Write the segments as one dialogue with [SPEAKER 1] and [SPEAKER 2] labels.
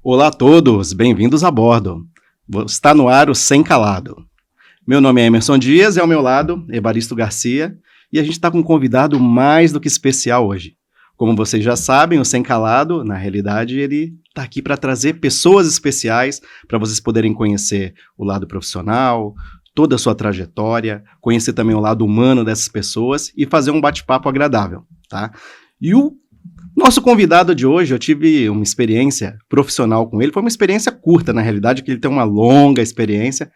[SPEAKER 1] Olá a todos, bem-vindos a bordo. Está no ar o Sem Calado. Meu nome é Emerson Dias e ao meu lado, Evaristo Garcia, e a gente está com um convidado mais do que especial hoje. Como vocês já sabem, o Sem Calado, na realidade, ele está aqui para trazer pessoas especiais para vocês poderem conhecer o lado profissional, toda a sua trajetória, conhecer também o lado humano dessas pessoas e fazer um bate-papo agradável, tá? E o nosso convidado de hoje, eu tive uma experiência profissional com ele, foi uma experiência curta, na realidade, que ele tem uma longa experiência,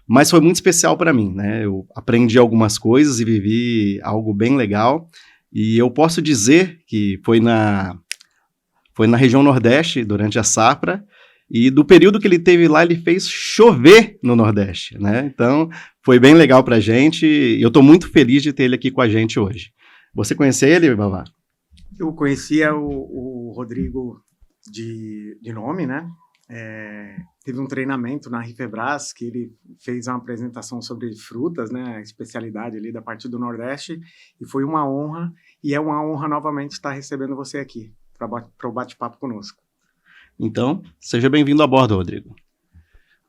[SPEAKER 1] mas foi muito especial para mim, né? Eu aprendi algumas coisas e vivi algo bem legal, e eu posso dizer que foi na região Nordeste, durante a safra, e do período que ele teve lá, ele fez chover no Nordeste, né? Então, foi bem legal pra gente, e eu tô muito feliz de ter ele aqui com a gente hoje. Você conhece ele, Vavá?
[SPEAKER 2] Eu conhecia o Rodrigo de nome, né? Teve um treinamento na Rifebras que ele fez uma apresentação sobre frutas, né? A especialidade ali da parte do Nordeste, e foi uma honra, e é uma honra novamente estar recebendo você aqui para o bate-papo conosco.
[SPEAKER 1] Então, seja bem-vindo a bordo, Rodrigo.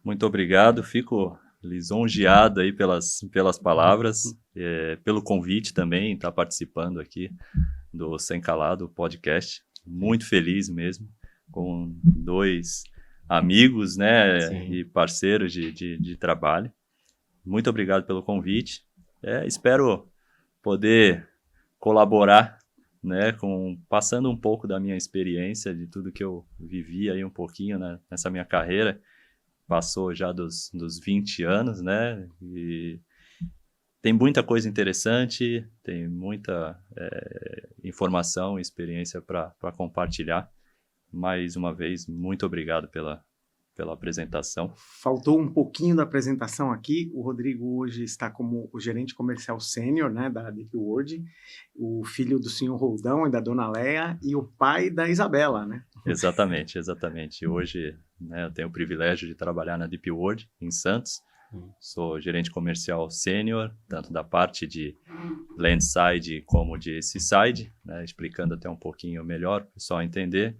[SPEAKER 3] Muito obrigado, fico lisonjeado aí pelas palavras, pelo convite também, estar participando aqui do Sem Calado podcast. Muito feliz mesmo, com dois amigos, né,
[SPEAKER 1] Sim.
[SPEAKER 3] E parceiros de trabalho. Muito obrigado pelo convite. Espero poder colaborar, né, passando um pouco da minha experiência, de tudo que eu vivi aí um pouquinho, né, nessa minha carreira. Passou já dos 20 anos, né, e tem muita coisa interessante, tem muita informação e experiência para compartilhar. Mais uma vez, muito obrigado pela apresentação.
[SPEAKER 2] Faltou um pouquinho da apresentação aqui. O Rodrigo hoje está como o gerente comercial sênior, né, da Deep World, o filho do senhor Roldão e da dona Leia, e o pai da Isabela, né?
[SPEAKER 3] Exatamente. Hoje, né, eu tenho o privilégio de trabalhar na Deep World, em Santos. Sou gerente comercial sênior, tanto da parte de landside como de seaside, né, explicando até um pouquinho melhor para o pessoal entender.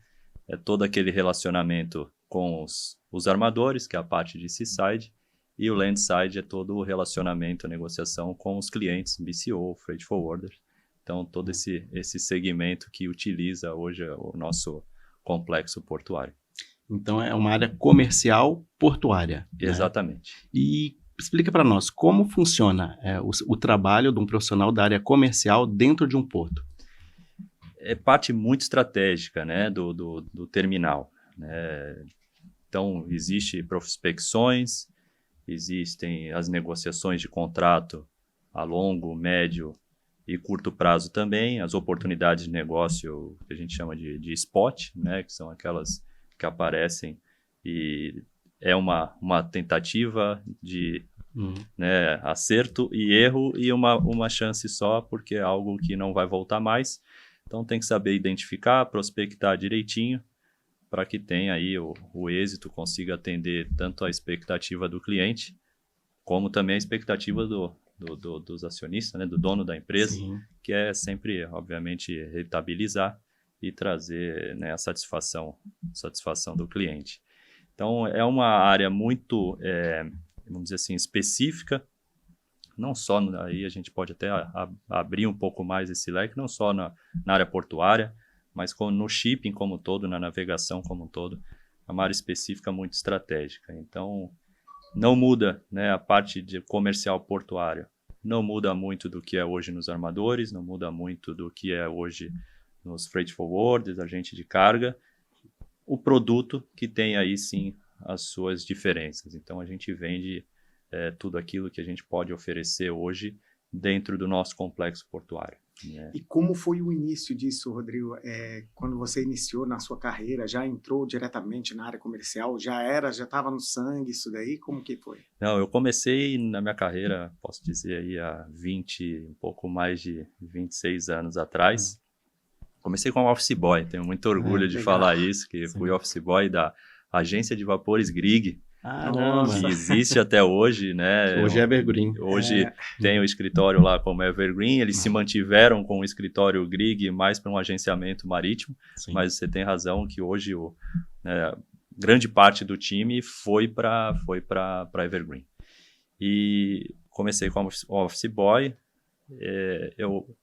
[SPEAKER 3] É todo aquele relacionamento com os armadores, que é a parte de seaside, e o landside é todo o relacionamento, a negociação com os clientes, BCO, Freight Forwarder. Então, todo esse segmento que utiliza hoje o nosso complexo portuário.
[SPEAKER 1] Então, é uma área comercial portuária.
[SPEAKER 3] Exatamente.
[SPEAKER 1] Né? E explica para nós como funciona o trabalho de um profissional da área comercial dentro de um porto.
[SPEAKER 3] É parte muito estratégica, né, do terminal, né? Então, existem prospecções, existem as negociações de contrato a longo, médio e curto prazo também, as oportunidades de negócio que a gente chama de spot, né, que são aquelas que aparecem e é uma tentativa de né, acerto e erro e uma chance só, porque é algo que não vai voltar mais. Então tem que saber identificar, prospectar direitinho para que tenha aí o êxito, consiga atender tanto a expectativa do cliente, como também a expectativa dos acionistas, né, do dono da empresa. Sim. Que é sempre, obviamente, rentabilizar e trazer, né, a satisfação do cliente. Então, é uma área muito, vamos dizer assim, específica, não só, aí a gente pode até abrir um pouco mais esse leque, não só na área portuária, mas no shipping como um todo, na navegação como um todo, é uma área específica muito estratégica. Então, não muda, né, a parte de comercial portuária, não muda muito do que é hoje nos armadores, não muda muito do que é hoje nos freight forwarders, agente de carga, o produto que tem aí sim as suas diferenças. Então a gente vende tudo aquilo que a gente pode oferecer hoje dentro do nosso complexo portuário. Né?
[SPEAKER 2] E como foi o início disso, Rodrigo? Quando você iniciou na sua carreira, já entrou diretamente na área comercial? Já estava no sangue isso daí? Como que foi?
[SPEAKER 3] Não, eu comecei na minha carreira, posso dizer aí há um pouco mais de 26 anos atrás. Comecei como office boy, tenho muito orgulho de falar isso, que fui office boy da agência de vapores Grieg, que existe até hoje, né?
[SPEAKER 1] Hoje é Evergreen.
[SPEAKER 3] Hoje tem o escritório lá como Evergreen, eles se mantiveram com o escritório Grieg mais para um agenciamento marítimo, sim. Mas você tem razão que hoje grande parte do time foi para Evergreen. E comecei como office boy. Eu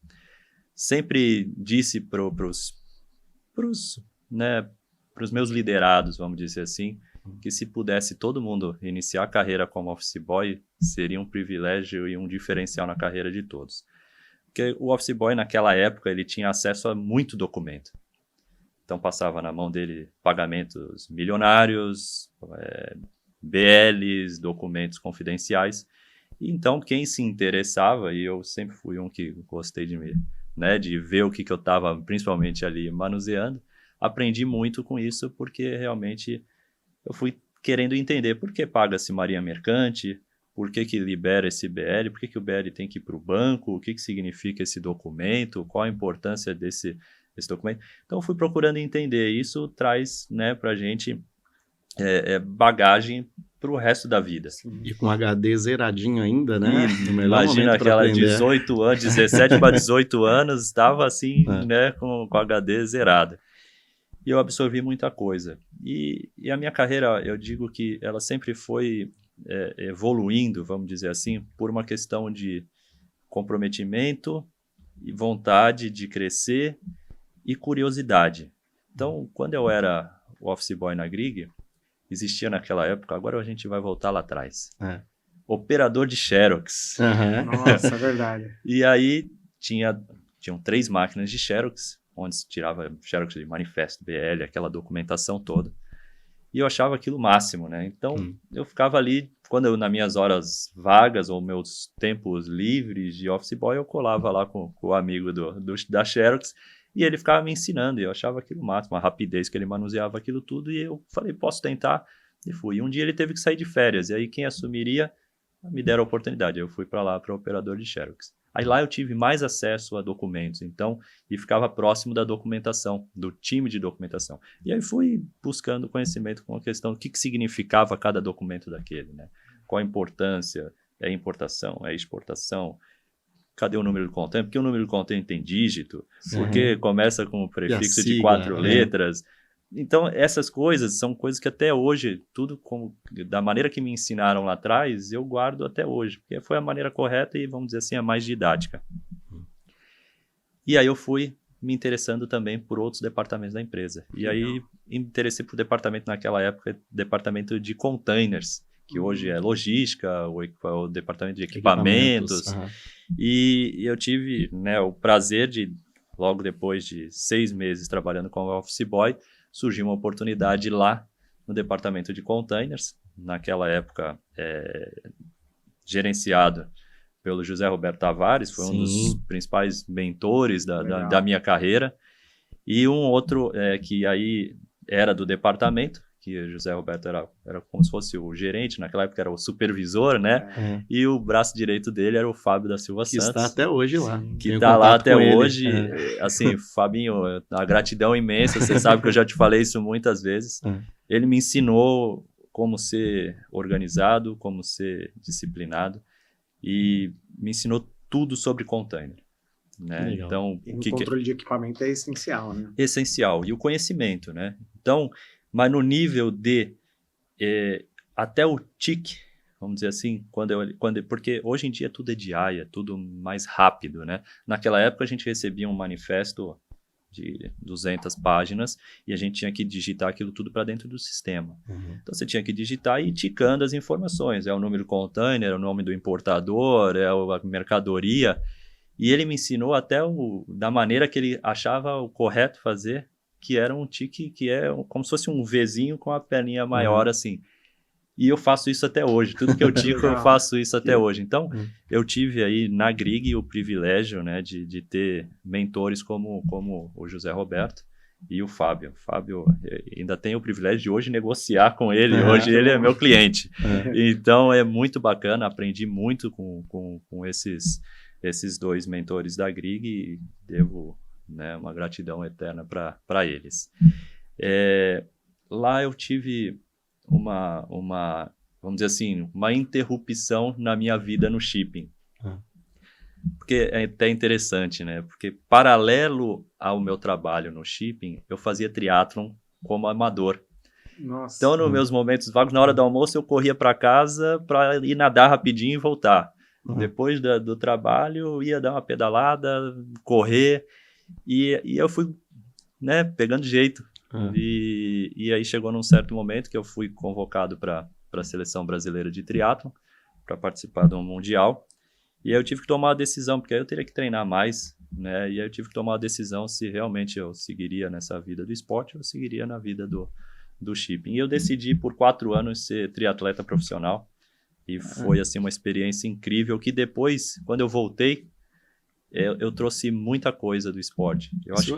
[SPEAKER 3] sempre disse para os meus liderados, vamos dizer assim, que se pudesse todo mundo iniciar a carreira como office boy, seria um privilégio e um diferencial na carreira de todos. Porque o office boy, naquela época, ele tinha acesso a muito documento. Então, passava na mão dele pagamentos milionários, BLs, documentos confidenciais. E, então, quem se interessava, e eu sempre fui um que gostei de ver o que eu estava, principalmente ali, manuseando, aprendi muito com isso, porque realmente eu fui querendo entender por que paga-se marinha mercante, por que libera esse BL, por que o BL tem que ir para o banco, o que significa esse documento, qual a importância desse documento. Então, eu fui procurando entender. Isso traz, para a gente bagagem para o resto da vida.
[SPEAKER 1] E com HD zeradinho ainda, né?
[SPEAKER 3] Imagina aquela 18 anos, 17 para 18 anos, estava assim, com HD zerado. E eu absorvi muita coisa. E a minha carreira, eu digo que ela sempre foi evoluindo, vamos dizer assim, por uma questão de comprometimento e vontade de crescer e curiosidade. Então, quando eu era o office boy na Grig, existia naquela época, agora a gente vai voltar lá atrás, operador de Xerox.
[SPEAKER 2] Nossa, é verdade.
[SPEAKER 3] E aí tinham 3 máquinas de Xerox, onde se tirava Xerox de manifesto, BL, aquela documentação toda. E eu achava aquilo o máximo, né? Então, eu ficava ali, nas minhas horas vagas ou meus tempos livres de office boy, eu colava lá com o amigo da Xerox, e ele ficava me ensinando, e eu achava aquilo o máximo, a rapidez que ele manuseava aquilo tudo, e eu falei, posso tentar? E fui. E um dia ele teve que sair de férias, e aí quem assumiria me deram a oportunidade. Eu fui para lá, para o operador de Xerox. Aí lá eu tive mais acesso a documentos, então, e ficava próximo da documentação, do time de documentação. E aí fui buscando conhecimento com a questão do que significava cada documento daquele, né? Qual a importância, é importação, é exportação, cadê o número de container? Porque o número de container tem dígito, porque começa com o prefixo de 4 letras. Então, essas coisas são coisas que até hoje, tudo da maneira que me ensinaram lá atrás, eu guardo até hoje, porque foi a maneira correta e, vamos dizer assim, a mais didática. E aí eu fui me interessando também por outros departamentos da empresa. E aí me interessei por departamento naquela época, departamento de containers, que hoje é logística, o departamento de equipamentos. E eu tive o prazer de, logo depois de 6 meses trabalhando como office boy, surgiu uma oportunidade lá no departamento de containers, naquela época gerenciado pelo José Roberto Tavares, foi um dos principais mentores da minha carreira, e um outro que aí era do departamento, que o José Roberto era como se fosse o gerente, naquela época era o supervisor, né? E o braço direito dele era o Fábio da Silva Santos.
[SPEAKER 1] Que está até hoje lá.
[SPEAKER 3] Que está lá até hoje. Assim, Fabinho, a gratidão imensa, você sabe que eu já te falei isso muitas vezes. Ele me ensinou como ser organizado, como ser disciplinado, e me ensinou tudo sobre container. Né? Então,
[SPEAKER 2] e o controle de equipamento é essencial, né?
[SPEAKER 3] Essencial. E o conhecimento, né? Então, mas no nível de até o TIC, vamos dizer assim, porque hoje em dia tudo é DI, é tudo mais rápido, né? Naquela época a gente recebia um manifesto de 200 páginas e a gente tinha que digitar aquilo tudo para dentro do sistema. Então você tinha que digitar e ir ticando as informações, o número do container, é o nome do importador, a mercadoria, e ele me ensinou até da maneira que ele achava o correto fazer, que era um tique que é como se fosse um Vzinho com a perninha maior, assim. E eu faço isso até hoje. Tudo que eu tico, eu faço isso até hoje. Então, eu tive aí na Grig o privilégio, né, de ter mentores como o José Roberto e o Fábio. O Fábio, ainda tenho o privilégio de hoje negociar com ele. Hoje ele é meu cliente. Então, é muito bacana. Aprendi muito com esses 2 mentores da Grig e devo... né, uma gratidão eterna para eles. Lá eu tive vamos dizer assim, uma interrupção na minha vida no shipping. Porque é até interessante, né? Porque paralelo ao meu trabalho no shipping, eu fazia triatlon como amador.
[SPEAKER 2] Nossa.
[SPEAKER 3] Então, nos meus momentos vagos, na hora do almoço, eu corria para casa para ir nadar rapidinho e voltar. Depois do trabalho, eu ia dar uma pedalada, correr, e eu fui, né, pegando jeito. E aí chegou num certo momento que eu fui convocado para a seleção brasileira de triatlon, para participar de um mundial. E aí eu tive que tomar uma decisão, porque aí eu teria que treinar mais, né? E aí eu tive que tomar uma decisão se realmente eu seguiria nessa vida do esporte ou eu seguiria na vida do shipping. E eu decidi por 4 anos ser triatleta profissional. E foi, assim, uma experiência incrível que depois, quando eu voltei, eu trouxe muita coisa do esporte.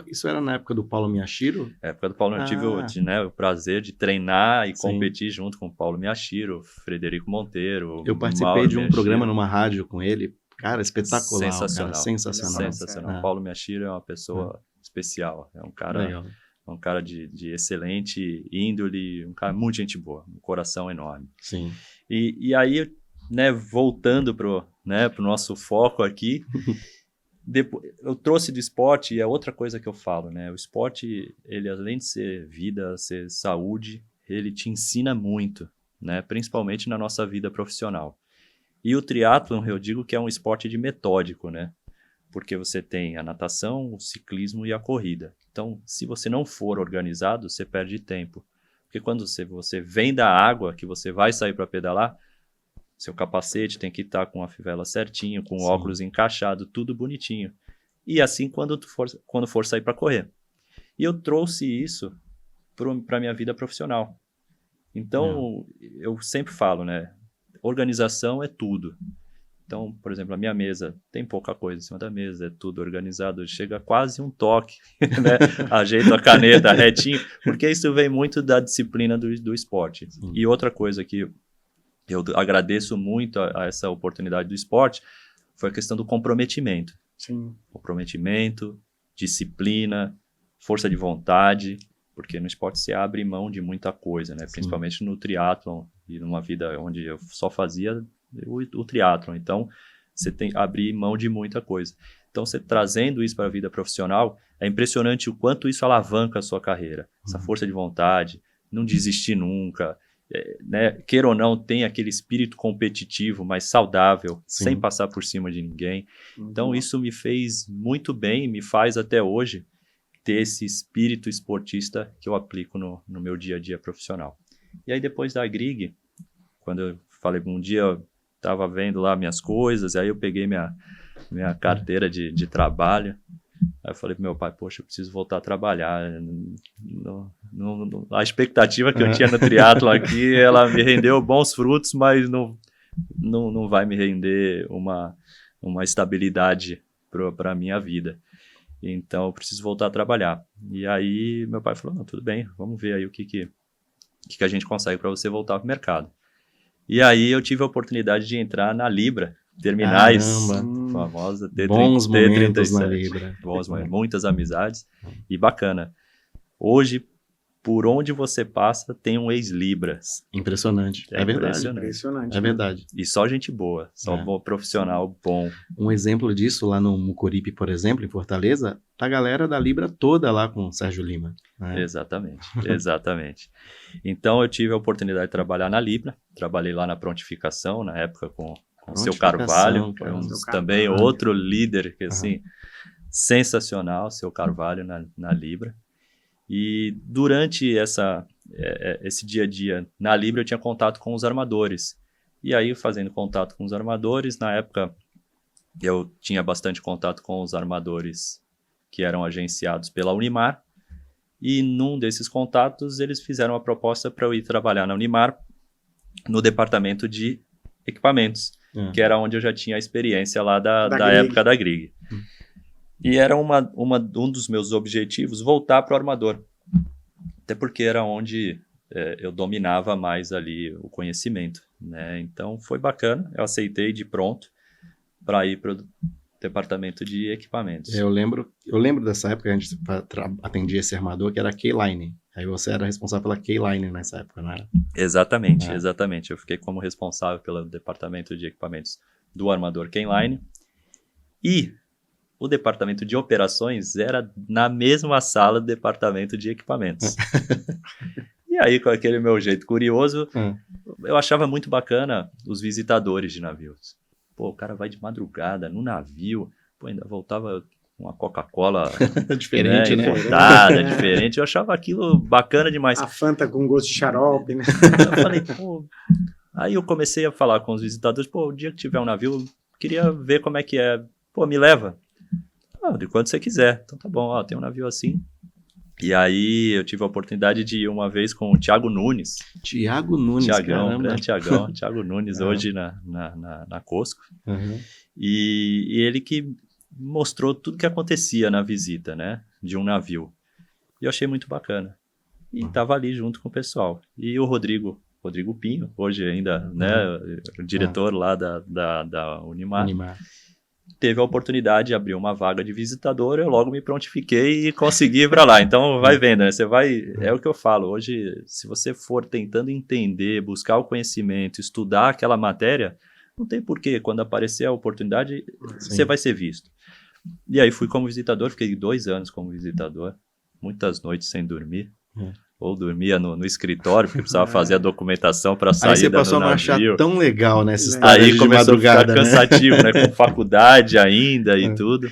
[SPEAKER 1] Isso era na época do Paulo Miyashiro?
[SPEAKER 3] Na época do Paulo, eu tive o prazer de treinar e competir junto com o Paulo Miyashiro, Frederico Monteiro.
[SPEAKER 1] Eu participei de um programa numa rádio com ele. Cara, espetacular.
[SPEAKER 3] Sensacional.
[SPEAKER 1] Cara, sensacional.
[SPEAKER 3] Sensacional. Paulo Miyashiro é uma pessoa especial. É um cara...
[SPEAKER 1] Legal.
[SPEAKER 3] Um cara de excelente índole, um cara muito gente boa, um coração enorme.
[SPEAKER 1] Sim.
[SPEAKER 3] E aí, né, voltando pro nosso foco aqui, eu trouxe do esporte, e é outra coisa que eu falo, né? O esporte, ele além de ser vida, ser saúde, ele te ensina muito, né? Principalmente na nossa vida profissional. E o triatlon, eu digo que é um esporte de metódico, né? Porque você tem a natação, o ciclismo e a corrida. Então, se você não for organizado, você perde tempo. Porque quando você vem da água, que você vai sair para pedalar, seu capacete tem que estar com a fivela certinho, com o óculos encaixado, tudo bonitinho. E assim quando for sair para correr. E eu trouxe isso para a minha vida profissional. Então, eu sempre falo, né? Organização é tudo. Então, por exemplo, a minha mesa tem pouca coisa em cima da mesa, é tudo organizado, chega quase um toque, né? Ajeito a caneta retinho, porque isso vem muito da disciplina do esporte. Sim. E outra coisa que eu agradeço muito a essa oportunidade do esporte foi a questão do comprometimento.
[SPEAKER 2] Sim.
[SPEAKER 3] Comprometimento, disciplina, força de vontade, porque no esporte você abre mão de muita coisa, né? Principalmente no triatlon e numa vida onde eu só fazia o triatlon. Então, você tem que abrir mão de muita coisa. Então, você trazendo isso para a vida profissional, é impressionante o quanto isso alavanca a sua carreira. Essa força de vontade, não desistir nunca, né? Queira ou não, tem aquele espírito competitivo, mas saudável, sem passar por cima de ninguém. Então, isso me fez muito bem, me faz até hoje ter esse espírito esportista que eu aplico no meu dia a dia profissional. E aí, depois da Grig, quando eu falei, um dia eu estava vendo lá minhas coisas, aí eu peguei minha carteira de trabalho, aí eu falei pro meu pai, poxa, eu preciso voltar a trabalhar. A expectativa que eu tinha no triatlo aqui, ela me rendeu bons frutos, mas não vai me render uma estabilidade para a minha vida. Então, eu preciso voltar a trabalhar. E aí, meu pai falou, não, tudo bem, vamos ver aí o que a gente consegue para você voltar para o mercado. E aí, eu tive a oportunidade de entrar na Libra, terminais, famosa T37.
[SPEAKER 1] Bons momentos na Libra.
[SPEAKER 3] Bons momentos, muitas amizades e bacana. Hoje, por onde você passa, tem um ex-Libra.
[SPEAKER 1] Impressionante. É verdade.
[SPEAKER 2] Impressionante.
[SPEAKER 1] É verdade.
[SPEAKER 3] E só gente boa, só bom profissional bom.
[SPEAKER 1] Um exemplo disso, lá no Mucuripe, por exemplo, em Fortaleza, tá a galera da Libra toda lá com o Sérgio Lima. Né?
[SPEAKER 3] Exatamente. Então, eu tive a oportunidade de trabalhar na Libra, trabalhei lá na prontificação, na época com o Seu Carvalho, que é também outro líder, que assim, sensacional, Seu Carvalho na Libra. E durante esse dia a dia na Libra, eu tinha contato com os armadores. E aí, fazendo contato com os armadores, na época, eu tinha bastante contato com os armadores que eram agenciados pela Unimar. E num desses contatos, eles fizeram uma proposta para eu ir trabalhar na Unimar, no departamento de equipamentos, que era onde eu já tinha a experiência lá da época da Grig. E era um dos meus objetivos voltar para o armador. Até porque era onde eu dominava mais ali o conhecimento. Né? Então foi bacana, eu aceitei de pronto para ir para o departamento de equipamentos.
[SPEAKER 1] Eu lembro dessa época que a gente atendia esse armador, que era a K-Line. Aí você era responsável pela K-Line nessa época, não era?
[SPEAKER 3] Exatamente. Eu fiquei como responsável pelo departamento de equipamentos do armador K-Line. E o departamento de operações era na mesma sala do departamento de equipamentos. E E aí, com aquele meu jeito curioso, eu achava muito bacana os visitadores de navios. Pô, o cara vai de madrugada no navio, pô, ainda voltava com uma Coca-Cola
[SPEAKER 1] Diferente, né?
[SPEAKER 3] importada, diferente. Eu achava aquilo bacana demais.
[SPEAKER 2] A Fanta com gosto de xarope, né?
[SPEAKER 3] Eu falei, pô... Aí eu comecei a falar com os visitadores, pô, o dia que tiver um navio, eu queria ver como é que é. Pô, me leva. Ah, de quando você quiser. Então tá bom, ó, tem um navio assim. E aí eu tive a oportunidade de ir uma vez com o Thiago Nunes.
[SPEAKER 1] Thiago Nunes,
[SPEAKER 3] Thiagão,
[SPEAKER 1] caramba.
[SPEAKER 3] grande Thiagão. Thiago Nunes, hoje na Cosco.
[SPEAKER 1] Uhum.
[SPEAKER 3] E ele que mostrou tudo que acontecia na visita, né, de um navio. E eu achei muito bacana. E tava ali junto com o pessoal. E o Rodrigo Pinho, hoje ainda, né, o diretor lá da Unimar, teve a oportunidade de abrir uma vaga de visitador, eu logo me prontifiquei e consegui ir para lá. Então, vai vendo, né? Você vai... É o que eu falo, hoje, se você for tentando entender, buscar o conhecimento, estudar aquela matéria, não tem porquê, quando aparecer a oportunidade, você vai ser visto. E aí, fui como visitador, fiquei 2 anos como visitador, muitas noites sem dormir. Ou dormia no escritório, porque precisava fazer a documentação para sair do navio.
[SPEAKER 1] Aí você passou a não achar tão legal nessa história
[SPEAKER 3] aí
[SPEAKER 1] de
[SPEAKER 3] começou
[SPEAKER 1] madrugada,
[SPEAKER 3] a ficar cansativo, né? Com faculdade ainda e tudo.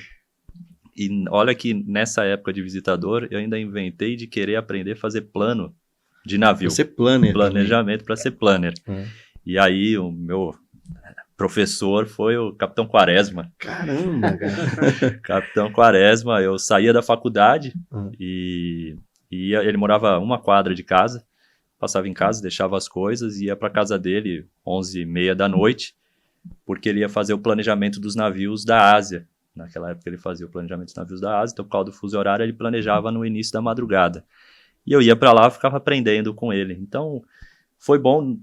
[SPEAKER 3] E olha que nessa época de visitador, eu ainda inventei de querer aprender a fazer plano de navio.
[SPEAKER 1] Pra ser planner.
[SPEAKER 3] Planejamento para ser planner. E aí o meu professor foi o Capitão Quaresma.
[SPEAKER 1] Caramba, cara.
[SPEAKER 3] Capitão Quaresma, eu saía da faculdade e ele morava 1 quadra de casa, passava em casa, deixava as coisas e ia para casa dele 11h30 da noite, porque ele ia fazer o planejamento dos navios da Ásia. Naquela época ele fazia o planejamento dos navios da Ásia, então por causa do fuso horário ele planejava no início da madrugada. E eu ia para lá e ficava aprendendo com ele. Então foi bom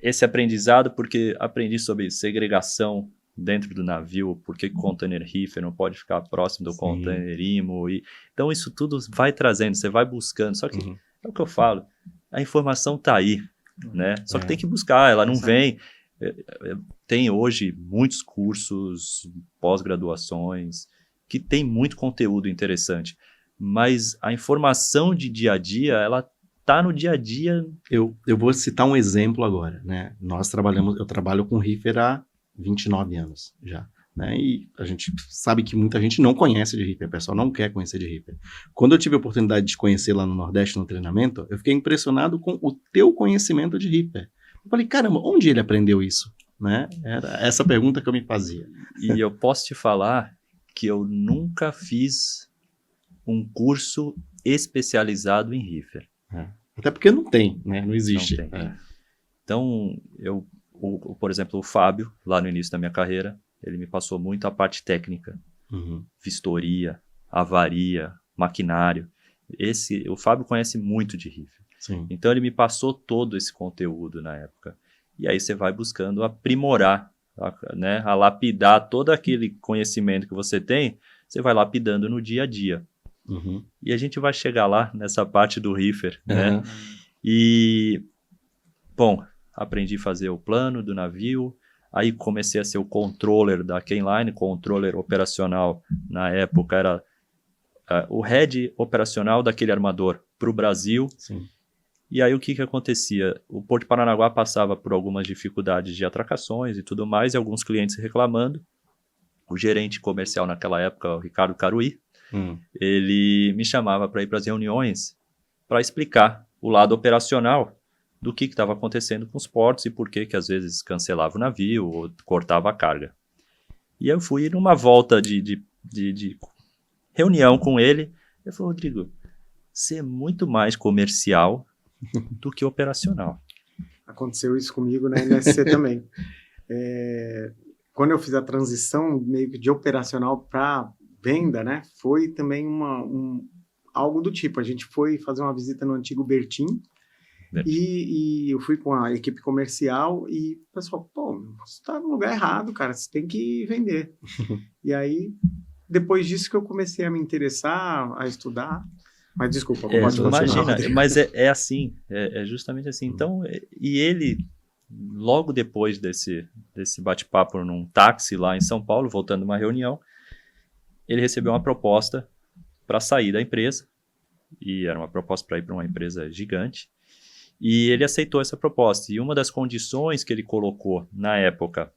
[SPEAKER 3] esse aprendizado, porque aprendi sobre segregação dentro do navio, porque o container reefer não pode ficar próximo do container IMO. Então isso tudo vai trazendo, você vai buscando. Só que é o que eu falo, a informação está aí, né? Só que tem que buscar, ela não vem. Tem hoje muitos cursos, pós-graduações, que tem muito conteúdo interessante, mas a informação de dia a dia, ela está no dia a dia.
[SPEAKER 1] Eu vou citar um exemplo agora, né? Eu trabalho com reefer há 29 anos já, né? E a gente sabe que muita gente não conhece de reefer, o pessoal não quer conhecer de reefer. Quando eu tive a oportunidade de conhecer lá no Nordeste no treinamento, eu fiquei impressionado com o teu conhecimento de reefer. Eu falei, caramba, onde ele aprendeu isso? Né? Era essa pergunta que eu me fazia.
[SPEAKER 3] E eu posso te falar que eu nunca fiz um curso especializado em reefer.
[SPEAKER 1] Até porque não tem, né? Não existe.
[SPEAKER 3] Não tem. Então, por exemplo, o Fábio, lá no início da minha carreira, ele me passou muito a parte técnica. Vistoria, avaria, maquinário. O Fábio conhece muito de reefer. Então, ele me passou todo esse conteúdo na época. E aí você vai buscando aprimorar, né? A lapidar todo aquele conhecimento que você tem, você vai lapidando no dia a dia. E a gente vai chegar lá nessa parte do reefer, né? E, bom, aprendi a fazer o plano do navio, aí comecei a ser o controller da K-Line, controller operacional, na época era o head operacional daquele armador para o Brasil. E aí o que acontecia? O Porto de Paranaguá passava por algumas dificuldades de atracações e tudo mais, e alguns clientes reclamando. O gerente comercial naquela época, o Ricardo Caruí, ele me chamava para ir para as reuniões para explicar o lado operacional do que estava acontecendo com os portos e por que às vezes cancelava o navio ou cortava a carga. E eu fui numa volta de reunião com ele, ele falou, Rodrigo, você é muito mais comercial do que operacional.
[SPEAKER 2] Aconteceu isso comigo na NSC também. Quando eu fiz a transição meio que de operacional para venda, né, foi também algo do tipo. A gente foi fazer uma visita no antigo Bertim e eu fui com a equipe comercial e o pessoal, pô, você está no lugar errado, cara, você tem que vender. E aí, depois disso que eu comecei a me interessar, a estudar. Mas desculpa,
[SPEAKER 3] imagina, mas é assim, é justamente assim. Então, e ele, logo depois desse bate-papo num táxi lá em São Paulo, voltando de uma reunião, ele recebeu uma proposta para sair da empresa, e era uma proposta para ir para uma empresa gigante, E ele aceitou essa proposta. E uma das condições que ele colocou na época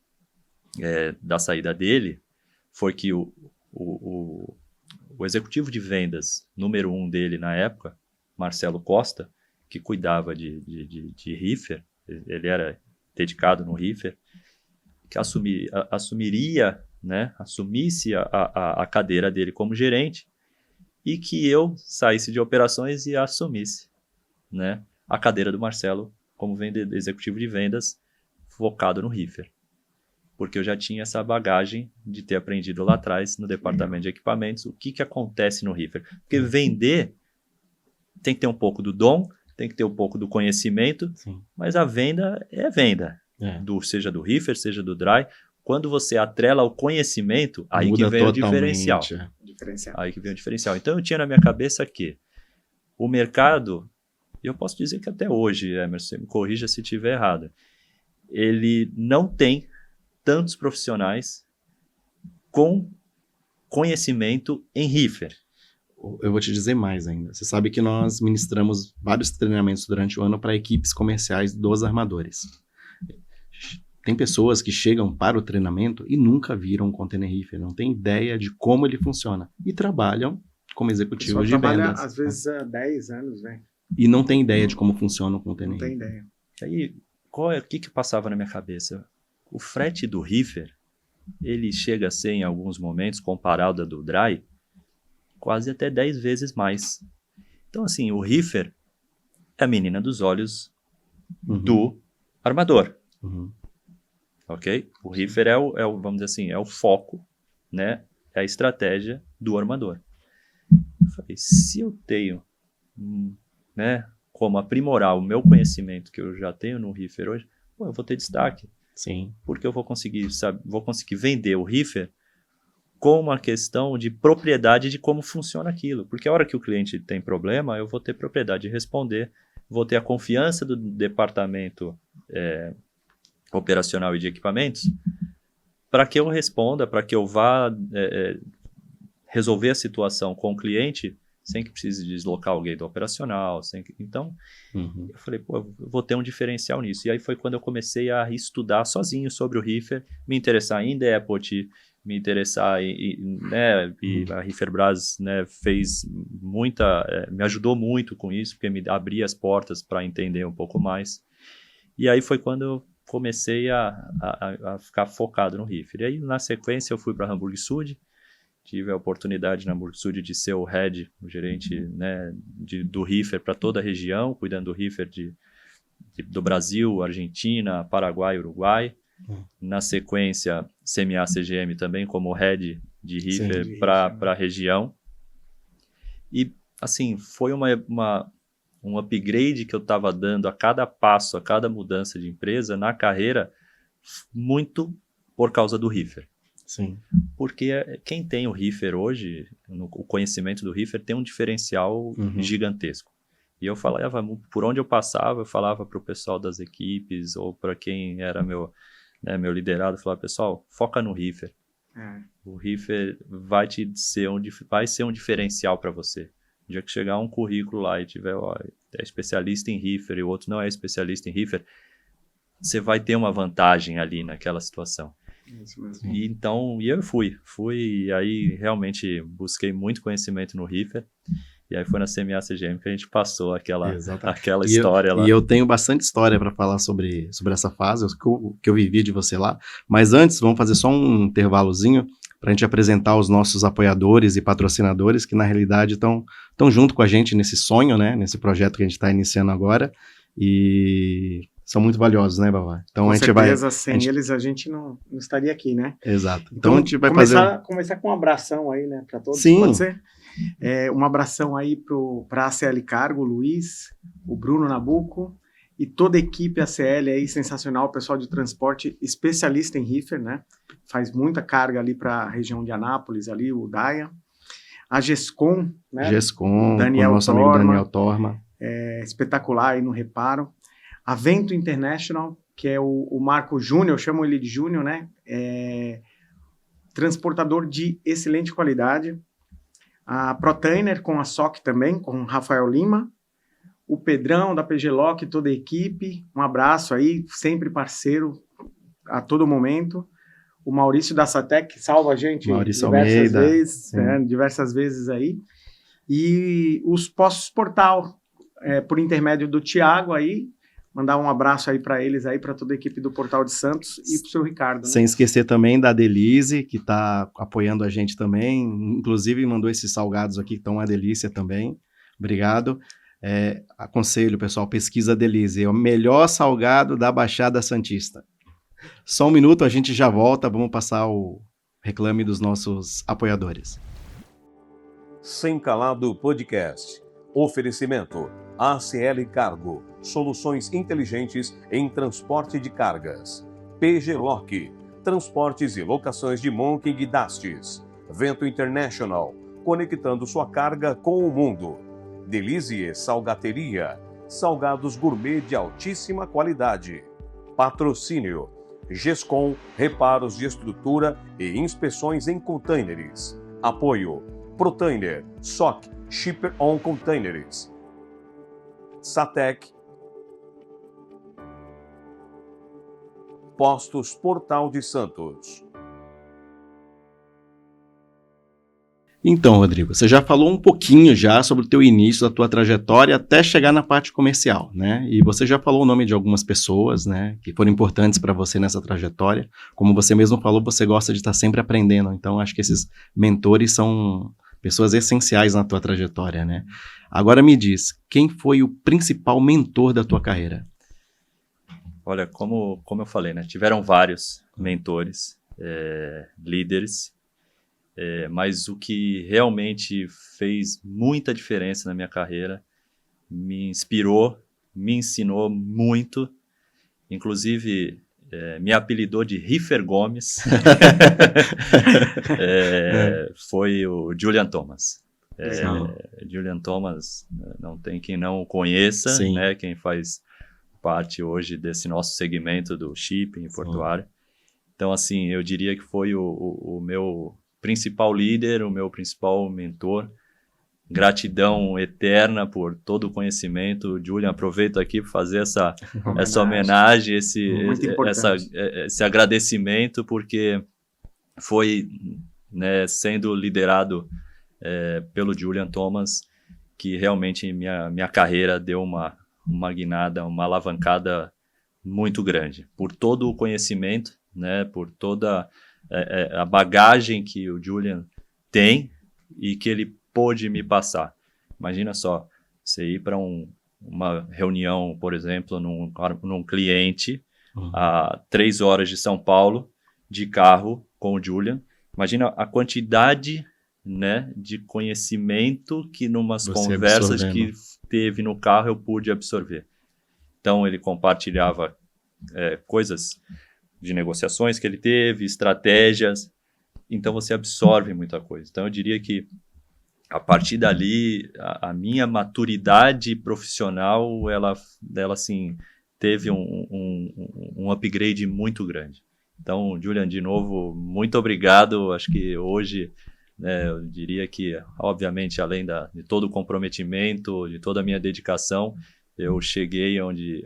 [SPEAKER 3] da saída dele foi que o executivo de vendas número 1 dele na época, Marcelo Costa, que cuidava de Riffer, ele era dedicado no Riffer, que assumisse a cadeira dele como gerente e que eu saísse de operações e assumisse, né, a cadeira do Marcelo como executivo de vendas focado no Riffer. Porque eu já tinha essa bagagem de ter aprendido lá atrás no departamento de equipamentos o que acontece no Riffer. Porque vender tem que ter um pouco do dom, tem que ter um pouco do conhecimento,
[SPEAKER 1] Sim.
[SPEAKER 3] mas a venda é venda. Seja do Riffer, seja do Dry. Quando você atrela o conhecimento, aí
[SPEAKER 1] Muda
[SPEAKER 3] que vem o
[SPEAKER 1] totalmente.
[SPEAKER 3] diferencial. Aí que vem o diferencial. Então eu tinha na minha cabeça que o mercado, e eu posso dizer que até hoje, Emerson, você me corrija se estiver errado, ele não tem tantos profissionais com conhecimento em Riffer.
[SPEAKER 1] Eu vou te dizer mais ainda. Você sabe que nós ministramos vários treinamentos durante o ano para equipes comerciais dos armadores. Tem pessoas que chegam para o treinamento e nunca viram um container Riffer, não tem ideia de como ele funciona. E trabalham como executivos de vendas.
[SPEAKER 2] Às vezes há 10 anos, né?
[SPEAKER 1] E não tem ideia de como funciona o container
[SPEAKER 2] Não tem
[SPEAKER 1] Riffer.
[SPEAKER 2] ideia.
[SPEAKER 3] Aí, o que passava na minha cabeça? O frete do Riffer, ele chega a ser, em alguns momentos, comparado ao do Dry, quase até 10 vezes mais. Então, assim, o Riffer é a menina dos olhos do armador. Ok? O Riffer é o, vamos dizer assim, é o foco, né? É a estratégia do armador. Eu falei, se eu tenho, né, como aprimorar o meu conhecimento que eu já tenho no Riffer hoje, eu vou ter destaque.
[SPEAKER 1] Sim.
[SPEAKER 3] Porque eu vou conseguir vender o Riffer com uma questão de propriedade de como funciona aquilo. Porque a hora que o cliente tem problema, eu vou ter propriedade de responder, vou ter a confiança do departamento operacional e de equipamentos para que eu responda, para que eu vá resolver a situação com o cliente sem que precise deslocar alguém do operacional. Então, eu falei, eu vou ter um diferencial nisso. E aí foi quando eu comecei a estudar sozinho sobre o Riffer, me interessar em Depot, me interessar né, e a Rifferbras, né, fez me ajudou muito com isso, porque me abria as portas para entender um pouco mais. E aí foi quando eu comecei a ficar focado no Riffer. E aí, na sequência, eu fui para Hamburg Süd, tive a oportunidade na Hamburg Süd de ser o head, o gerente, né, do Riffer para toda a região, cuidando do Riffer do Brasil, Argentina, Paraguai, Uruguai. Na sequência, CMA CGM também como head de Riffer para a região. E, assim, foi um upgrade que eu estava dando a cada passo, a cada mudança de empresa na carreira, muito por causa do Riffer.
[SPEAKER 1] Sim.
[SPEAKER 3] Porque quem tem o Riffer hoje, o conhecimento do Riffer tem um diferencial gigantesco. E eu falava, por onde eu passava, eu falava para o pessoal das equipes ou para quem era meu liderado, eu falava, pessoal, foca no Riffer. O Riffer vai ser um diferencial para você. No dia que chegar um currículo lá e tiver, é especialista em Riffer e o outro não é especialista em Riffer, você vai ter uma vantagem ali naquela situação.
[SPEAKER 2] Isso mesmo.
[SPEAKER 3] E eu fui e aí realmente busquei muito conhecimento no Riffer. E aí foi na CMA CGM que a gente passou aquela história lá.
[SPEAKER 1] E eu tenho bastante história para falar sobre essa fase, que eu vivi de você lá. Mas antes, vamos fazer só um intervalozinho para a gente apresentar os nossos apoiadores e patrocinadores, que na realidade estão junto com a gente nesse sonho, né? Nesse projeto que a gente está iniciando agora. E são muito valiosos, né, Vavá? Então
[SPEAKER 2] com certeza, sem eles a gente não estaria aqui, né?
[SPEAKER 1] Exato. Então a gente vai
[SPEAKER 2] começar com um abração aí, né, para todos.
[SPEAKER 1] Sim.
[SPEAKER 2] Pode ser? Um abração aí para a ACL Cargo, o Luiz, o Bruno Nabuco e toda a equipe ACL aí, sensacional, o pessoal de transporte especialista em Riffer, né? Faz muita carga ali para a região de Anápolis, ali, o Daia. A GESCOM, né?
[SPEAKER 1] GESCOM, o nosso amigo Daniel Torma.
[SPEAKER 2] Espetacular aí no reparo. A Vento International, que é o Marco Júnior, eu chamo ele de Júnior, né? Transportador de excelente qualidade. A Protainer com a SOC também, com Rafael Lima. o Pedrão da PG Lock, toda a equipe, um abraço aí, sempre parceiro a todo momento. O Maurício da Satec, que salva a gente diversas vezes aí. E os Postos Portal, por intermédio do Thiago aí, mandar um abraço aí para eles, aí para toda a equipe do Portal de Santos e para o seu Ricardo. Né?
[SPEAKER 1] Sem esquecer também da Delise, que está apoiando a gente também, inclusive mandou esses salgados aqui, que estão uma delícia também. Obrigado. Aconselho, pessoal, pesquisa a Delise, é o melhor salgado da Baixada Santista. Só um minuto, a gente já volta, vamos passar o reclame dos nossos apoiadores.
[SPEAKER 4] Sem Calado Podcast. Oferecimento ACL Cargo, soluções inteligentes em transporte de cargas. PG Lock, transportes e locações de monking e dastes. Vento International, conectando sua carga com o mundo. Delície Salgateria, salgados gourmet de altíssima qualidade. Patrocínio GESCOM, reparos de estrutura e inspeções em containers. Apoio Protainer, SOC, Shipper on Containers. Satec. Postos Portal de Santos.
[SPEAKER 1] Então, Rodrigo, você já falou um pouquinho já sobre o teu início, da tua trajetória até chegar na parte comercial, né? E você já falou o nome de algumas pessoas, né, que foram importantes para você nessa trajetória. Como você mesmo falou, você gosta de estar sempre aprendendo. Então, acho que esses mentores são pessoas essenciais na tua trajetória, né? Agora me diz, quem foi o principal mentor da tua carreira?
[SPEAKER 3] Olha, como eu falei, né? Tiveram vários mentores, líderes, mas o que realmente fez muita diferença na minha carreira, me inspirou, me ensinou muito, inclusive me apelidou de Riffer Gomes, foi o Julian Thomas. Julian Thomas, não tem quem não o conheça, né, quem faz parte hoje desse nosso segmento do shipping portuário. Então, assim, eu diria que foi o meu principal líder, o meu principal mentor. Gratidão eterna por todo o conhecimento. Julian, aproveito aqui para fazer essa homenagem, esse agradecimento, porque foi, né, sendo liderado pelo Julian Thomas que realmente minha carreira deu uma guinada, uma alavancada muito grande. Por todo o conhecimento, né, por toda a bagagem que o Julian tem e que ele pôde me passar. Imagina só, você ir para uma reunião, por exemplo, num cliente, a 3 horas de São Paulo, de carro, com o Julian. Imagina a quantidade, né, de conhecimento que numas conversas que teve no carro eu pude absorver. Então, ele compartilhava coisas de negociações que ele teve, estratégias. Então, você absorve muita coisa. Então, eu diria que a partir dali, a minha maturidade profissional, ela assim, teve um upgrade muito grande. Então, Julian, de novo, muito obrigado. Acho que hoje, né, eu diria que, obviamente, além de todo o comprometimento, de toda a minha dedicação, eu cheguei onde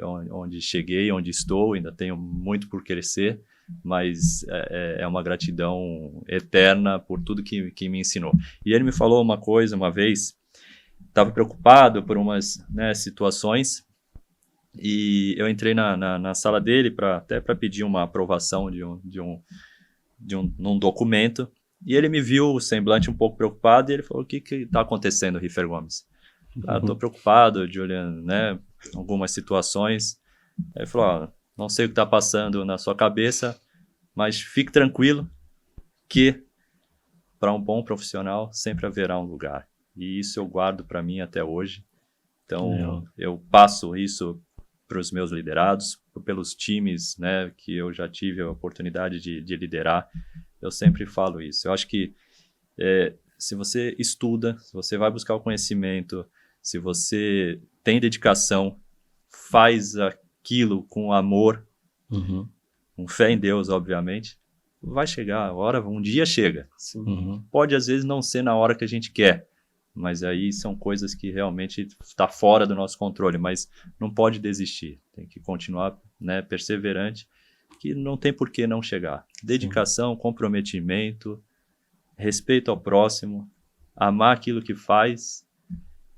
[SPEAKER 3] cheguei, onde estou, ainda tenho muito por crescer, mas é uma gratidão eterna por tudo que me ensinou. E ele me falou uma coisa uma vez, estava preocupado por umas, né, situações, e eu entrei na sala dele até para pedir uma aprovação num documento, e ele me viu o semblante um pouco preocupado, e ele falou: o que está acontecendo, Riffer Gomes? Estou preocupado, Julian, né, algumas situações. Aí ele falou: não sei o que está passando na sua cabeça, mas fique tranquilo que para um bom profissional sempre haverá um lugar. E isso eu guardo para mim até hoje. Então, eu passo isso para os meus liderados, pelos times, né, que eu já tive a oportunidade de liderar. Eu sempre falo isso. Eu acho que se você estuda, se você vai buscar o conhecimento, se você tem dedicação, faz aquilo com amor, com fé em Deus, obviamente, vai chegar a hora, um dia chega. Pode às vezes não ser na hora que a gente quer, Mas aí são coisas que realmente está fora do nosso controle, mas não pode desistir, tem que continuar, né, perseverante, que não tem por que não chegar. Dedicação, comprometimento, respeito ao próximo, amar aquilo que faz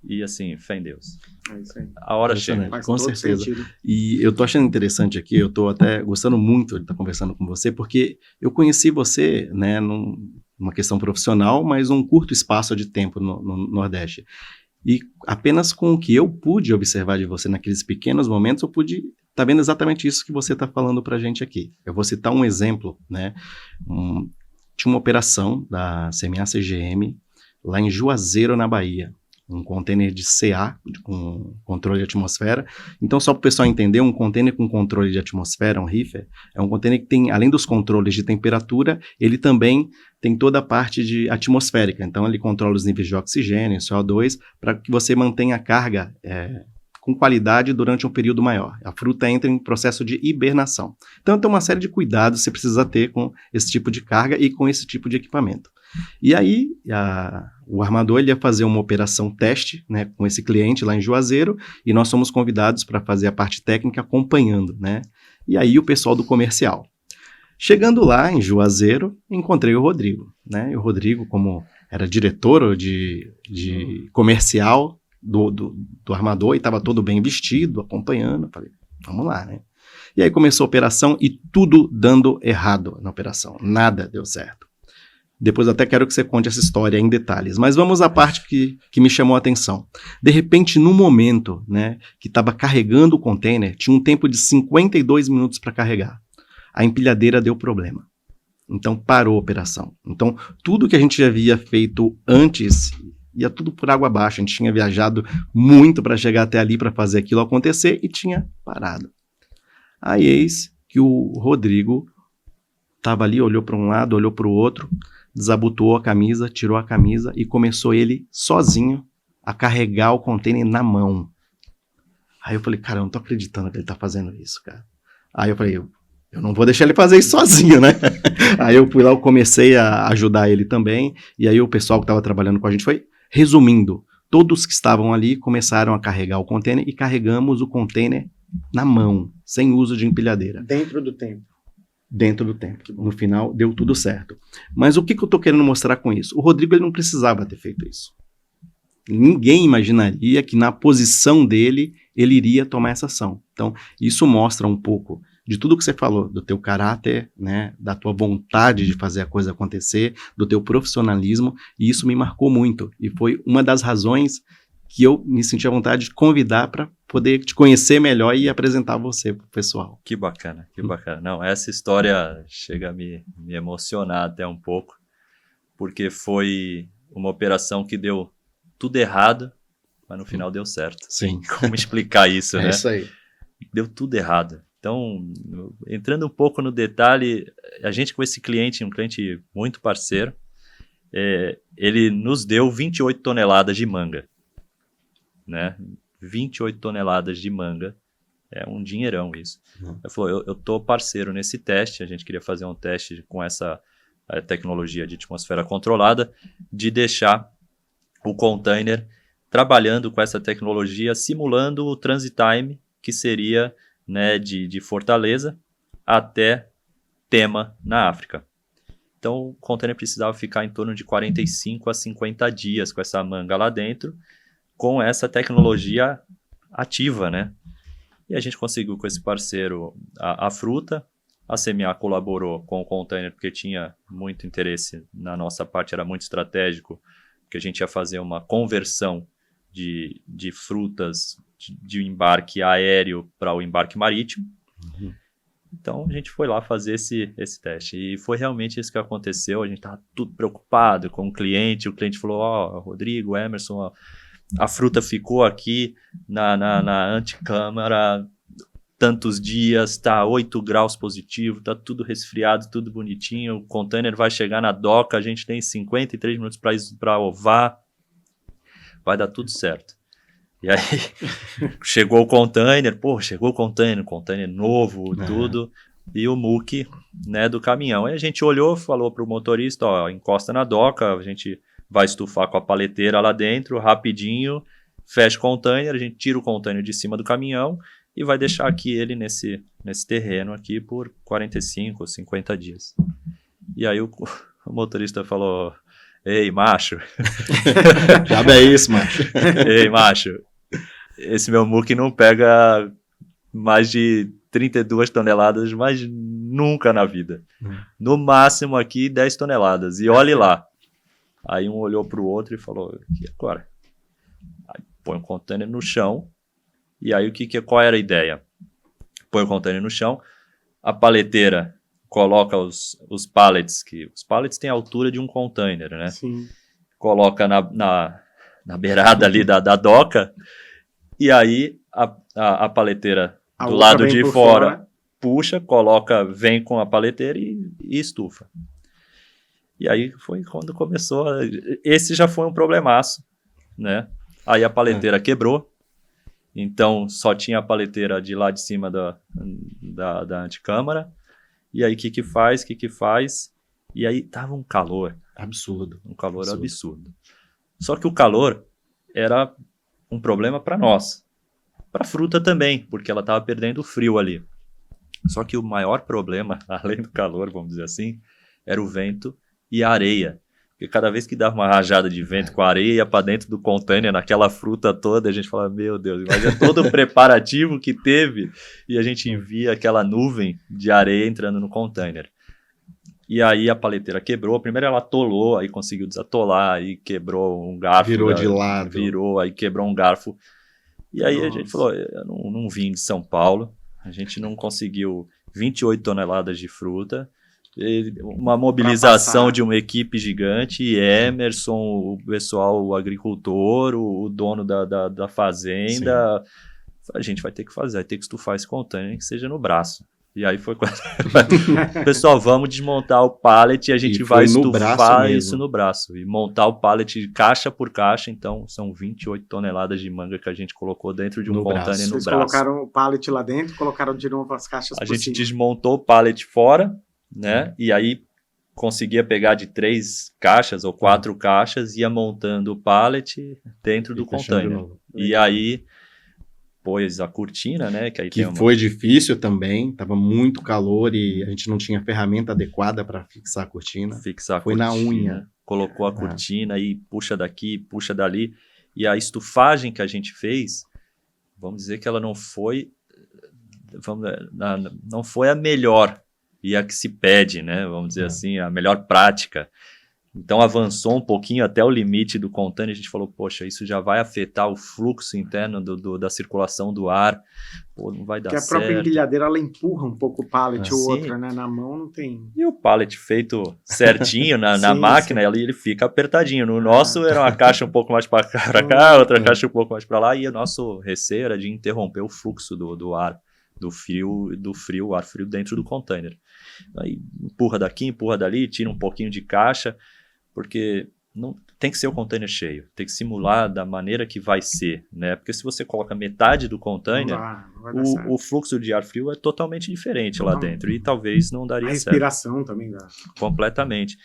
[SPEAKER 3] e, assim, fé em Deus.
[SPEAKER 2] É isso aí.
[SPEAKER 3] A hora chega.
[SPEAKER 2] Faz
[SPEAKER 1] Com
[SPEAKER 2] todo
[SPEAKER 1] certeza.
[SPEAKER 2] sentido.
[SPEAKER 1] E eu tô achando interessante aqui, eu tô até gostando muito de estar conversando com você, porque eu conheci você, né, numa questão profissional, mas um curto espaço de tempo no Nordeste. E apenas com o que eu pude observar de você naqueles pequenos momentos, eu pude estar vendo exatamente isso que você está falando pra gente aqui. Eu vou citar um exemplo, né, tinha uma operação da CMA-CGM lá em Juazeiro, na Bahia. Um container de CA, com controle de atmosfera. Então, só para o pessoal entender, um container com controle de atmosfera, um reefer, é um container que tem, além dos controles de temperatura, ele também tem toda a parte de atmosférica. Então, ele controla os níveis de oxigênio, CO2, para que você mantenha a carga com qualidade durante um período maior. A fruta entra em processo de hibernação. Então, tem uma série de cuidados que você precisa ter com esse tipo de carga e com esse tipo de equipamento. E aí, o armador ele ia fazer uma operação teste, né, com esse cliente lá em Juazeiro, e nós fomos convidados para fazer a parte técnica acompanhando, né? E aí o pessoal do comercial. Chegando lá em Juazeiro, encontrei o Rodrigo, né? E o Rodrigo, como era diretor de comercial do armador, e estava todo bem vestido, acompanhando, falei, vamos lá, né? E aí começou a operação e tudo dando errado na operação, nada deu certo. Depois até quero que você conte essa história em detalhes. Mas vamos à parte que me chamou a atenção. De repente, no momento, né, que estava carregando o container, tinha um tempo de 52 minutos para carregar. A empilhadeira deu problema. Então, parou a operação. Então, tudo que a gente já havia feito antes, ia tudo por água abaixo. A gente tinha viajado muito para chegar até ali para fazer aquilo acontecer e tinha parado. Aí, eis que o Rodrigo estava ali, olhou para um lado, olhou para o outro, desabotoou a camisa, tirou a camisa e começou ele sozinho a carregar o container na mão. Aí eu falei, cara, eu não tô acreditando que ele tá fazendo isso, cara. Aí eu falei, eu não vou deixar ele fazer isso sozinho, né? Aí eu fui lá, eu comecei a ajudar ele também, e aí o pessoal que tava trabalhando com a gente foi, resumindo, todos que estavam ali começaram a carregar o container e carregamos o container na mão, sem uso de empilhadeira.
[SPEAKER 2] Dentro do tempo.
[SPEAKER 1] Dentro do tempo. No final, deu tudo certo. Mas o que eu tô querendo mostrar com isso? O Rodrigo ele não precisava ter feito isso. Ninguém imaginaria que na posição dele, ele iria tomar essa ação. Então, isso mostra um pouco de tudo que você falou, do teu caráter, né, da tua vontade de fazer a coisa acontecer, do teu profissionalismo, e isso me marcou muito. E foi uma das razões que eu me senti à vontade de convidar para poder te conhecer melhor e apresentar você pro pessoal.
[SPEAKER 3] Que bacana, que bacana. Não, essa história chega a me emocionar até um pouco, porque foi uma operação que deu tudo errado, mas no final deu certo.
[SPEAKER 1] Sim.
[SPEAKER 3] Como explicar isso, né?
[SPEAKER 1] É isso aí.
[SPEAKER 3] Deu tudo errado. Então, entrando um pouco no detalhe, a gente com esse cliente, um cliente muito parceiro, ele nos deu 28 toneladas de manga, né? 28 toneladas de manga, é um dinheirão isso. Ele falou, eu tô parceiro nesse teste, a gente queria fazer um teste com essa tecnologia de atmosfera controlada, de deixar o container trabalhando com essa tecnologia, simulando o transit time, que seria, né, de Fortaleza até Tema, na África. Então, o container precisava ficar em torno de 45 a 50 dias com essa manga lá dentro, com essa tecnologia ativa, né? E a gente conseguiu com esse parceiro a fruta, a CMA colaborou com o container porque tinha muito interesse na nossa parte, era muito estratégico, porque a gente ia fazer uma conversão de frutas de embarque aéreo para o embarque marítimo.
[SPEAKER 1] Uhum.
[SPEAKER 3] Então, a gente foi lá fazer esse teste. E foi realmente isso que aconteceu. A gente estava tudo preocupado com o cliente falou, Rodrigo, Emerson, a fruta ficou aqui na anticâmara tantos dias, tá 8 graus positivo, tá tudo resfriado, tudo bonitinho, o container vai chegar na doca, a gente tem 53 minutos para ovar, vai dar tudo certo. E aí, chegou o container novo, tudo, e o muque, né, do caminhão. Aí a gente olhou, falou pro motorista, encosta na doca, a gente vai estufar com a paleteira lá dentro, rapidinho, fecha o container, a gente tira o container de cima do caminhão e vai deixar aqui ele nesse terreno aqui por 45 ou 50 dias. E aí o motorista falou, ei, macho.
[SPEAKER 1] Já é isso, macho.
[SPEAKER 3] Ei, macho, esse meu muque não pega mais de 32 toneladas, mas nunca na vida. No máximo aqui 10 toneladas. E olhe lá. Aí um olhou para o outro e falou, e agora? Aí põe o container no chão. E aí qual era a ideia? Põe o container no chão, a paleteira coloca os pallets, que os pallets têm a altura de um container, né?
[SPEAKER 2] Sim.
[SPEAKER 3] Coloca na beirada ali da doca, e aí a paleteira do lado de fora puxa, vem com a paleteira e estufa. E aí foi quando começou, esse já foi um problemaço, né? Aí a paleteira quebrou, então só tinha a paleteira de lá de cima da anticâmara, e aí o que faz? E aí tava um calor.
[SPEAKER 1] Absurdo.
[SPEAKER 3] Um calor absurdo. Só que o calor era um problema para nós. Para a fruta também, porque ela estava perdendo o frio ali. Só que o maior problema, além do calor, vamos dizer assim, era o vento e a areia. Porque cada vez que dava uma rajada de vento com a areia, ia para dentro do container, naquela fruta toda, a gente falava, meu Deus, imagina todo o preparativo que teve, e a gente envia aquela nuvem de areia entrando no container. E aí a paleteira quebrou, primeiro ela atolou, aí conseguiu desatolar, aí quebrou um garfo.
[SPEAKER 1] Virou de lado.
[SPEAKER 3] Virou, aí quebrou um garfo. E aí a gente falou, eu não vim de São Paulo, a gente não conseguiu 28 toneladas de fruta, uma mobilização de uma equipe gigante, Emerson, o pessoal, o agricultor, o dono da fazenda. Sim. A gente vai ter que estufar esse container que seja no braço. E aí foi quando... Pessoal, vamos desmontar o pallet e a gente vai estufar isso no braço. E montar o pallet caixa por caixa, então são 28 toneladas de manga que a gente colocou dentro de um container no braço. Vocês
[SPEAKER 2] colocaram o pallet lá dentro, colocaram de novo as caixas por cima.
[SPEAKER 3] A gente desmontou o pallet fora, né? E aí conseguia pegar de 3 caixas ou 4 caixas, ia montando o pallet dentro do container. E aí pôs a cortina, né? Que aí
[SPEAKER 1] foi difícil também, tava muito calor e a gente não tinha ferramenta adequada para fixar a cortina. Foi na unha.
[SPEAKER 3] Colocou a cortina e puxa daqui, puxa dali. E a estufagem que a gente fez, vamos dizer que ela não foi a melhor e a que se pede, né? Vamos dizer assim, a melhor prática. Então avançou um pouquinho até o limite do container, a gente falou, poxa, isso já vai afetar o fluxo interno da circulação do ar, pô, não vai dar certo.
[SPEAKER 2] Porque a própria empilhadeira, ela empurra um pouco o pallet, o outro, né? Na mão não tem...
[SPEAKER 3] E o pallet feito certinho na máquina, ele fica apertadinho. No nosso era uma caixa um pouco mais para cá, outra caixa um pouco mais para lá, e o nosso receio era de interromper o fluxo do ar, do frio, o ar frio dentro do container. Aí empurra daqui, empurra dali, tira um pouquinho de caixa, porque não tem que ser o container cheio, tem que simular da maneira que vai ser, né? Porque se você coloca metade do container, o fluxo de ar frio é totalmente diferente lá dentro, e talvez não daria certo.
[SPEAKER 2] A respiração também dá.
[SPEAKER 3] Completamente.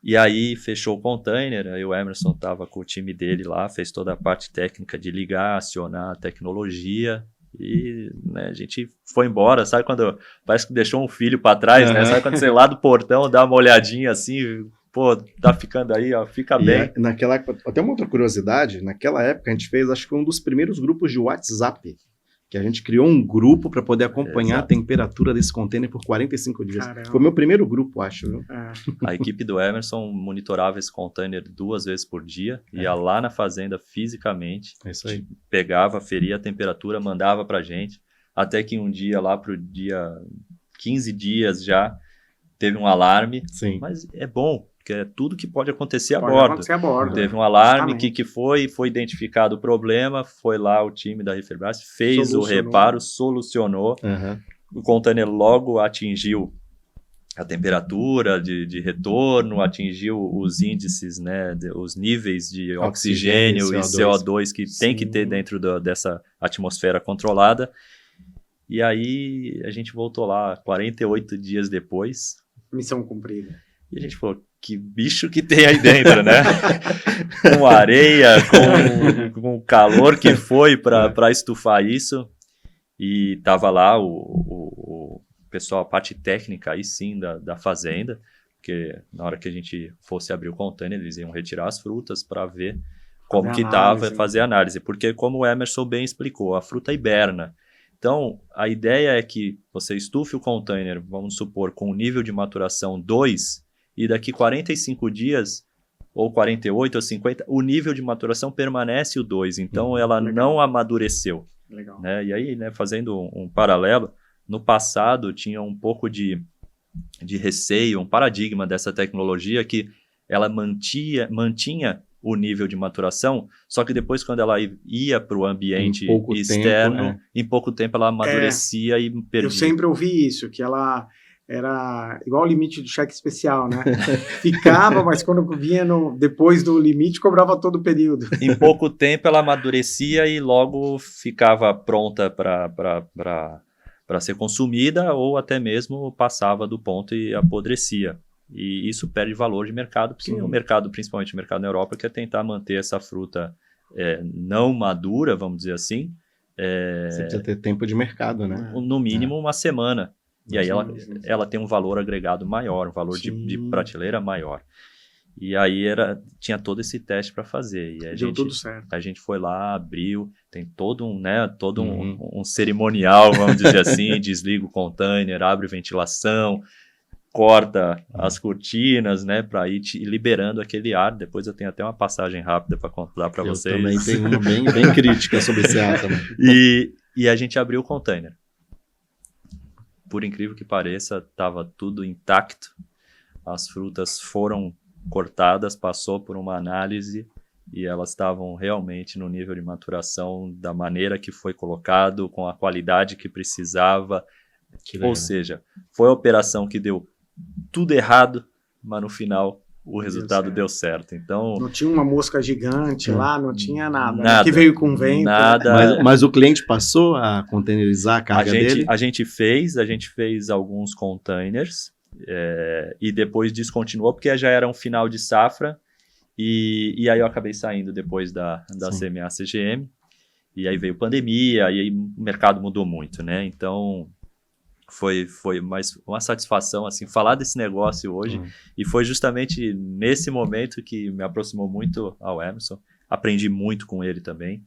[SPEAKER 3] E aí fechou o container, aí o Emerson estava com o time dele lá, fez toda a parte técnica de ligar, acionar a tecnologia, e né, a gente foi embora, sabe quando parece que deixou um filho para trás, né? Sabe quando você lá do portão dá uma olhadinha assim, pô, tá ficando aí, ó, fica bem.
[SPEAKER 1] Naquela época, até uma outra curiosidade, naquela época a gente fez, acho que foi um dos primeiros grupos de WhatsApp, que a gente criou um grupo para poder acompanhar a temperatura desse container por 45 dias.
[SPEAKER 2] Caramba.
[SPEAKER 1] Foi o meu primeiro grupo, acho, viu?
[SPEAKER 3] A equipe do Emerson monitorava esse container 2 vezes por dia, ia lá na fazenda fisicamente,
[SPEAKER 1] isso aí.
[SPEAKER 3] Pegava, feria a temperatura, mandava pra gente, até que um dia lá pro dia 15 dias já teve um alarme.
[SPEAKER 1] Sim.
[SPEAKER 3] Mas é bom, porque é tudo que pode acontecer a
[SPEAKER 2] bordo.
[SPEAKER 3] Teve um alarme, que foi identificado o problema, foi lá o time da Riferbras, fez o reparo, solucionou. O container logo atingiu a temperatura de retorno, atingiu os índices, né, os níveis de oxigênio e CO2 que tem que ter dentro dessa atmosfera controlada. E aí a gente voltou lá 48 dias depois.
[SPEAKER 2] Missão cumprida.
[SPEAKER 3] E a gente falou, o que bicho que tem aí dentro, né? Com areia, com o calor que foi para estufar isso. E tava lá o pessoal, a parte técnica aí sim da fazenda, porque na hora que a gente fosse abrir o container, eles iam retirar as frutas para ver como que estava, fazer análise. Porque como o Emerson bem explicou, a fruta hiberna. Então, a ideia é que você estufe o container, vamos supor, com o nível de maturação 2, e daqui 45 dias, ou 48 ou 50, o nível de maturação permanece o 2. Então, ela não amadureceu.
[SPEAKER 2] Legal.
[SPEAKER 3] Né? E aí, né, fazendo um paralelo, no passado tinha um pouco de receio, um paradigma dessa tecnologia que ela mantinha o nível de maturação, só que depois quando ela ia para o ambiente externo, em pouco tempo ela amadurecia e perdia.
[SPEAKER 2] Eu sempre ouvi isso, que ela era igual o limite do cheque especial, né? Ficava, mas quando vinha depois do limite, cobrava todo o período.
[SPEAKER 3] Em pouco tempo ela amadurecia e logo ficava pronta para ser consumida ou até mesmo passava do ponto e apodrecia. E isso perde valor de mercado, porque o mercado, principalmente o mercado na Europa, quer tentar manter essa fruta não madura, vamos dizer assim.
[SPEAKER 1] Você precisa ter tempo de mercado, né?
[SPEAKER 3] No mínimo uma semana. E aí ela tem um valor agregado maior, um valor de prateleira maior. E aí tinha todo esse teste para fazer. E
[SPEAKER 2] deu tudo certo.
[SPEAKER 3] A gente foi lá, abriu, tem todo um cerimonial, vamos dizer assim, desliga o container, abre ventilação, corta as cortinas, né, para ir liberando aquele ar. Depois eu tenho até uma passagem rápida para contar para vocês.
[SPEAKER 1] Eu também tenho uma bem crítica sobre esse ar também.
[SPEAKER 3] E a gente abriu o container. Por incrível que pareça, estava tudo intacto. As frutas foram cortadas, passou por uma análise e elas estavam realmente no nível de maturação da maneira que foi colocado, com a qualidade que precisava. Ou seja, foi a operação que deu tudo errado, mas no final o resultado deu certo. Então,
[SPEAKER 2] não tinha uma mosca gigante lá, não tinha nada. Que veio com vento.
[SPEAKER 3] Nada.
[SPEAKER 1] Mas o cliente passou a containerizar a carga dele?
[SPEAKER 3] A gente fez alguns containers e depois descontinuou, porque já era um final de safra. E aí eu acabei saindo depois da CMA CGM. E aí veio pandemia, e aí o mercado mudou muito, né? Então foi mais uma satisfação assim falar desse negócio hoje, e foi justamente nesse momento que me aproximou muito ao Emerson. Aprendi muito com ele também,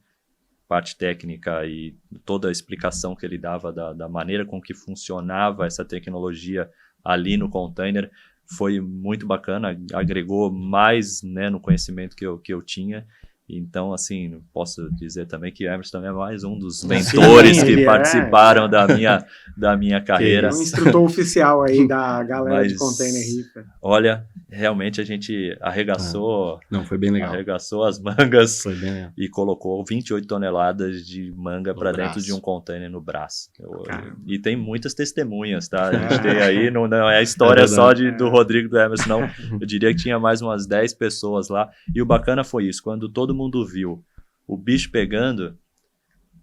[SPEAKER 3] parte técnica e toda a explicação que ele dava da maneira com que funcionava essa tecnologia ali no container foi muito bacana, agregou mais, né, no conhecimento que eu tinha. Então, assim, posso dizer também que Emerson também é mais um dos mentores que participaram da minha carreira.
[SPEAKER 2] É um instrutor oficial aí da galera de Container Reefer.
[SPEAKER 3] Olha, realmente a gente arregaçou,
[SPEAKER 1] foi bem legal.
[SPEAKER 3] Arregaçou as mangas
[SPEAKER 1] e
[SPEAKER 3] colocou 28 toneladas de manga para dentro de um container no braço. E tem muitas testemunhas, tá? A gente tem aí, não é a história só do Rodrigo e do Emerson, não. Eu diria que tinha mais umas 10 pessoas lá. E o bacana foi isso, quando todo mundo viu o bicho pegando,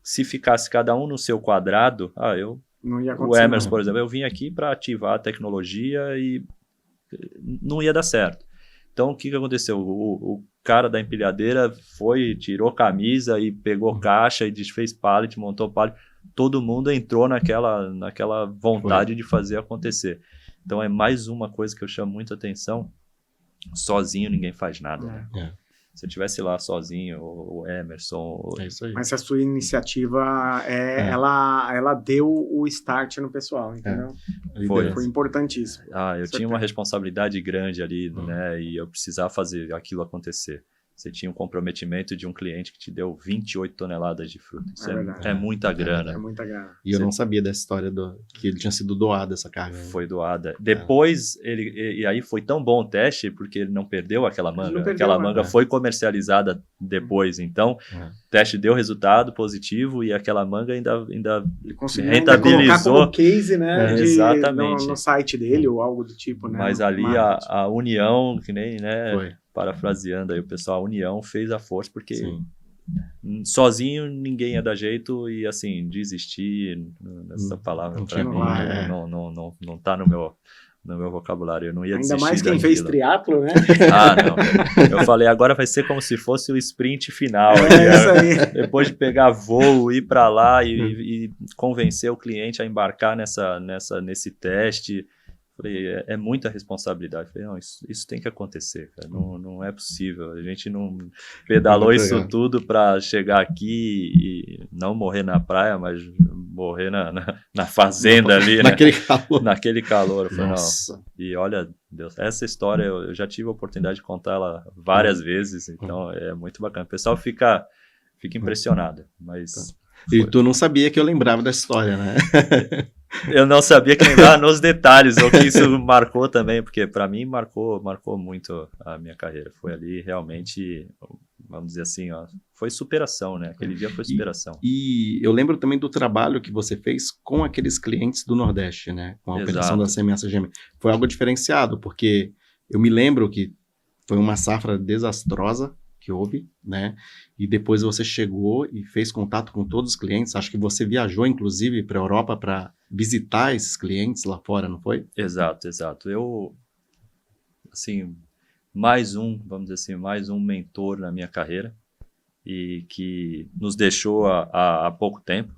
[SPEAKER 3] se ficasse cada um no seu quadrado, o Emerson, por exemplo, eu vim aqui para ativar a tecnologia e não ia dar certo. Então, o que aconteceu? O cara da empilhadeira tirou camisa e pegou caixa e desfez pallet, montou pallet. Todo mundo entrou naquela vontade de fazer acontecer. Então, é mais uma coisa que eu chamo muita atenção. Sozinho ninguém faz nada. Se eu estivesse lá sozinho, o Emerson...
[SPEAKER 1] É isso aí.
[SPEAKER 2] Mas a sua iniciativa, ela deu o start no pessoal, entendeu? Foi importantíssimo.
[SPEAKER 3] Eu tinha uma responsabilidade grande ali, né? E eu precisava fazer aquilo acontecer. Você tinha um comprometimento de um cliente que te deu 28 toneladas de fruta. Isso é muita grana.
[SPEAKER 2] É muita grana.
[SPEAKER 1] E eu não sabia dessa história que ele tinha sido doado essa carga.
[SPEAKER 3] Foi doada. Depois, e aí foi tão bom o teste, porque ele não perdeu aquela manga. Aquela manga foi comercializada depois. Então, o teste deu resultado positivo e aquela manga ainda
[SPEAKER 2] ele conseguiu
[SPEAKER 3] rentabilizou.
[SPEAKER 2] Colocar como case, né?
[SPEAKER 3] Exatamente.
[SPEAKER 2] No site dele ou algo do tipo, né?
[SPEAKER 3] Mas ali a união, que nem, né? Parafraseando aí o pessoal, a união fez a força, porque sozinho ninguém ia dar jeito. E assim, desistir, essa palavra para mim não tá no no meu vocabulário, eu não ia
[SPEAKER 2] Ainda
[SPEAKER 3] desistir
[SPEAKER 2] mais quem fez
[SPEAKER 3] daquilo.
[SPEAKER 2] triatlo, né?
[SPEAKER 3] Ah, não. Eu falei, agora vai ser como se fosse o sprint final.
[SPEAKER 2] É isso aí.
[SPEAKER 3] Depois de pegar voo, ir para lá e convencer o cliente a embarcar nesse teste. Falei, é muita responsabilidade. Falei, não, isso tem que acontecer, cara. Não é possível. A gente não pedalou isso tudo para chegar aqui e não morrer na praia, mas morrer na fazenda ali,
[SPEAKER 1] naquele
[SPEAKER 3] né?
[SPEAKER 1] calor.
[SPEAKER 3] Naquele calor. Eu falei,
[SPEAKER 1] Nossa.
[SPEAKER 3] não. E olha, Deus, essa história eu já tive a oportunidade de contar ela várias vezes, então é muito bacana. O pessoal fica impressionado, mas...
[SPEAKER 1] E tu não sabia que eu lembrava da história, né?
[SPEAKER 3] Eu não sabia que lembrava nos detalhes, ou que isso marcou também, porque para mim marcou muito a minha carreira. Foi ali realmente, vamos dizer assim, ó, foi superação, né? Aquele dia foi superação.
[SPEAKER 1] E eu lembro também do trabalho que você fez com aqueles clientes do Nordeste, né? Com a operação da Semeança GM. Foi algo diferenciado, porque eu me lembro que foi uma safra desastrosa que houve, né? E depois você chegou e fez contato com todos os clientes. Acho que você viajou, inclusive, para a Europa para visitar esses clientes lá fora, não foi?
[SPEAKER 3] Exato. Eu, assim, vamos dizer assim, mais um mentor na minha carreira e que nos deixou há pouco tempo,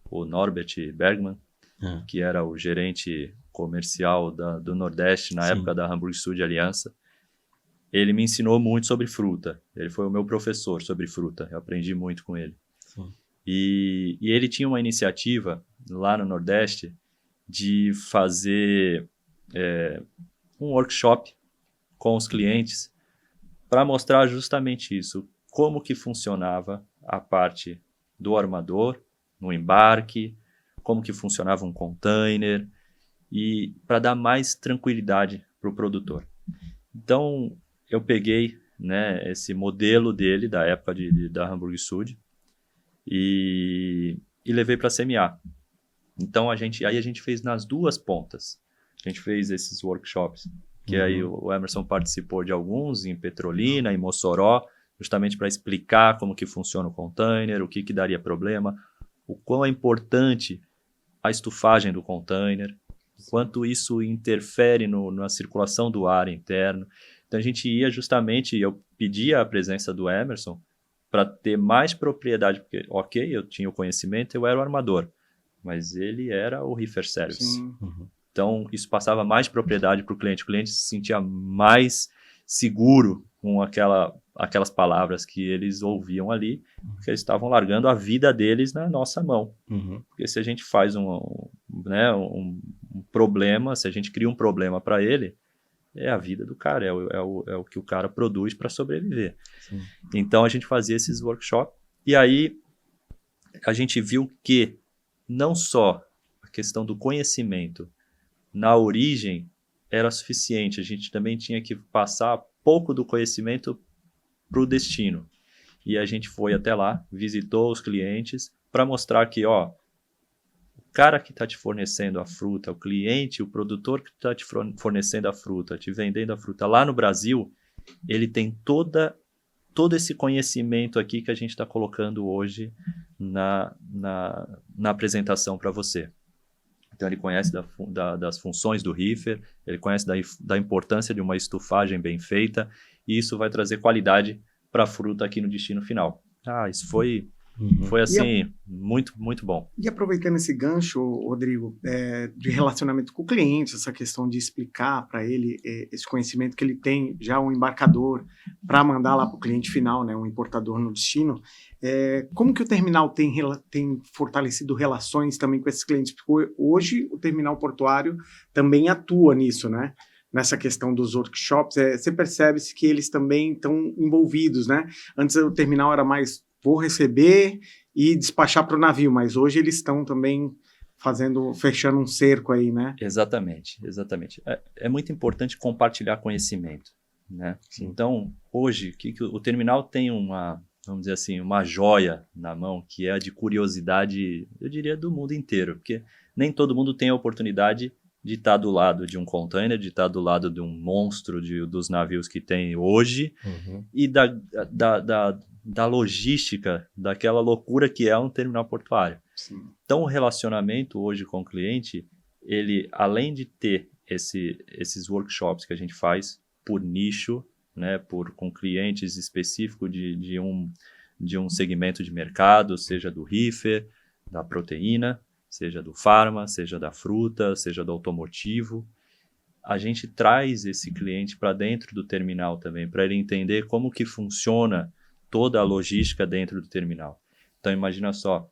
[SPEAKER 3] o Norbert Bergman, que era o gerente comercial do Nordeste na época da Hamburg Süd Aliança. Ele me ensinou muito sobre fruta. Ele foi o meu professor sobre fruta. Eu aprendi muito com ele.
[SPEAKER 1] Sim.
[SPEAKER 3] E ele tinha uma iniciativa lá no Nordeste de fazer um workshop com os clientes para mostrar justamente isso. Como que funcionava a parte do armador, no embarque, como que funcionava um container e para dar mais tranquilidade para o produtor. Então, eu peguei, né, esse modelo dele, da época da Hamburg Süd, e levei para a CMA. Então, aí a gente fez nas duas pontas. A gente fez esses workshops, que aí o Emerson participou de alguns, em Petrolina, em Mossoró, justamente para explicar como que funciona o container, o que daria problema, o quão é importante a estufagem do container, quanto isso interfere na circulação do ar interno. Então a gente ia justamente, eu pedia a presença do Emerson para ter mais propriedade, porque, ok, eu tinha o conhecimento, eu era o armador, mas ele era o reefer service. Então isso passava mais propriedade para o cliente se sentia mais seguro com aquelas palavras que eles ouviam ali, porque eles estavam largando a vida deles na nossa mão. Porque se a gente faz um problema, se a gente cria um problema para ele, é a vida do cara, é o que o cara produz para sobreviver. Sim. Então a gente fazia esses workshops e aí a gente viu que não só a questão do conhecimento na origem era suficiente, a gente também tinha que passar pouco do conhecimento para o destino. E a gente foi até lá, visitou os clientes para mostrar que, o cara que está te fornecendo a fruta, o cliente, o produtor que está te fornecendo a fruta, te vendendo a fruta lá no Brasil, ele tem todo esse conhecimento aqui que a gente está colocando hoje na apresentação para você. Então ele conhece das funções do reefer, ele conhece da importância de uma estufagem bem feita, e isso vai trazer qualidade para a fruta aqui no destino final. Isso foi assim, muito, muito bom.
[SPEAKER 2] E aproveitando esse gancho, Rodrigo, de relacionamento com o cliente, essa questão de explicar para ele esse conhecimento que ele tem, já um embarcador, para mandar lá para o cliente final, né, um importador no destino, como que o terminal tem fortalecido relações também com esses clientes? Porque hoje o terminal portuário também atua nisso, né? Nessa questão dos workshops, você percebe-se que eles também estão envolvidos, né? Antes o terminal era mais vou receber e despachar para o navio, mas hoje eles estão também fechando um cerco aí, né?
[SPEAKER 3] Exatamente. É muito importante compartilhar conhecimento, né? Então, hoje, o terminal tem vamos dizer assim, uma joia na mão, que é a de curiosidade, eu diria, do mundo inteiro, porque nem todo mundo tem a oportunidade de estar do lado de um container, de estar do lado de um monstro dos navios que tem hoje, e da logística, daquela loucura que é um terminal portuário.
[SPEAKER 2] Sim.
[SPEAKER 3] Então, o relacionamento hoje com o cliente, ele, além de ter esses workshops que a gente faz por nicho, né, com clientes específicos de um segmento de mercado, seja do reefer, da proteína, seja do farma, seja da fruta, seja do automotivo. A gente traz esse cliente para dentro do terminal também, para ele entender como que funciona toda a logística dentro do terminal. Então, imagina só,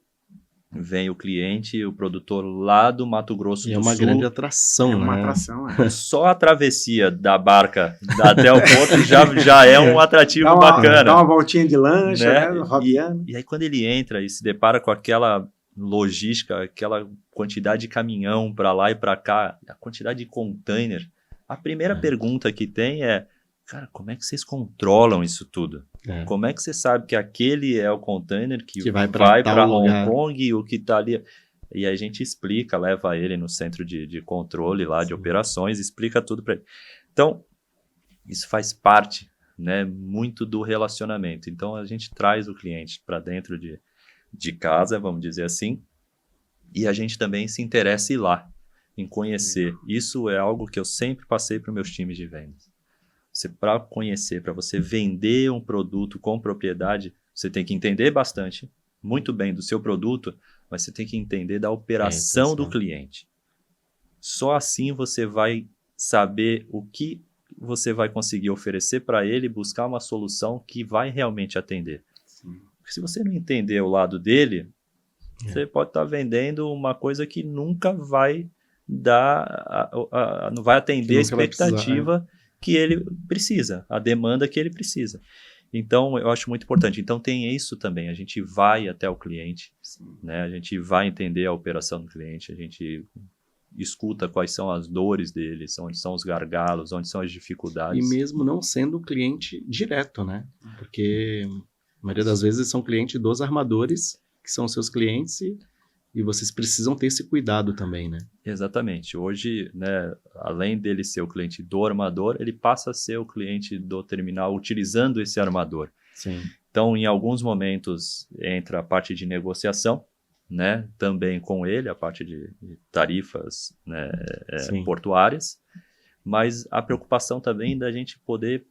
[SPEAKER 3] vem o cliente, o produtor lá do Mato Grosso do Sul.
[SPEAKER 1] É uma grande atração,
[SPEAKER 2] É
[SPEAKER 1] né?
[SPEAKER 2] uma atração,
[SPEAKER 3] Só a travessia da barca até o porto já é um atrativo
[SPEAKER 2] Dá
[SPEAKER 3] bacana.
[SPEAKER 2] uma voltinha de lancha, né?
[SPEAKER 3] Né?
[SPEAKER 2] Rodeando.
[SPEAKER 3] E aí quando ele entra e se depara com aquela logística, aquela quantidade de caminhão para lá e para cá, a quantidade de container, a primeira pergunta que tem é, cara, como é que vocês controlam isso tudo? Como é que você sabe que aquele é o container que vai para Hong Kong e o que está ali? E aí a gente explica, leva ele no centro de controle lá, de operações, explica tudo para ele. Então, isso faz parte, né, muito do relacionamento. Então, a gente traz o cliente para dentro de casa, vamos dizer assim, e a gente também se interessa em ir lá, em conhecer. Isso é algo que eu sempre passei para os meus times de vendas. Para conhecer, para você vender um produto com propriedade, você tem que entender bastante, muito bem do seu produto, mas você tem que entender da operação do cliente. Só assim você vai saber o que você vai conseguir oferecer para ele, buscar uma solução que vai realmente atender. Sim. Porque se você não entender o lado dele, você pode estar vendendo uma coisa que nunca vai dar, não vai atender a expectativa que ele precisa, a demanda que ele precisa. Então, eu acho muito importante. Então, tem isso também. A gente vai até o cliente, né? A gente vai entender a operação do cliente, a gente escuta quais são as dores deles, onde são os gargalos, onde são as dificuldades.
[SPEAKER 1] E mesmo não sendo cliente direto, né? Porque a maioria das vezes são clientes dos armadores, que são seus clientes, e vocês precisam ter esse cuidado também, né?
[SPEAKER 3] Exatamente. Hoje, né, além dele ser o cliente do armador, ele passa a ser o cliente do terminal utilizando esse armador.
[SPEAKER 1] Sim.
[SPEAKER 3] Então, em alguns momentos, entra a parte de negociação, né, também com ele, a parte de tarifas, né, portuárias, mas a preocupação também da gente poder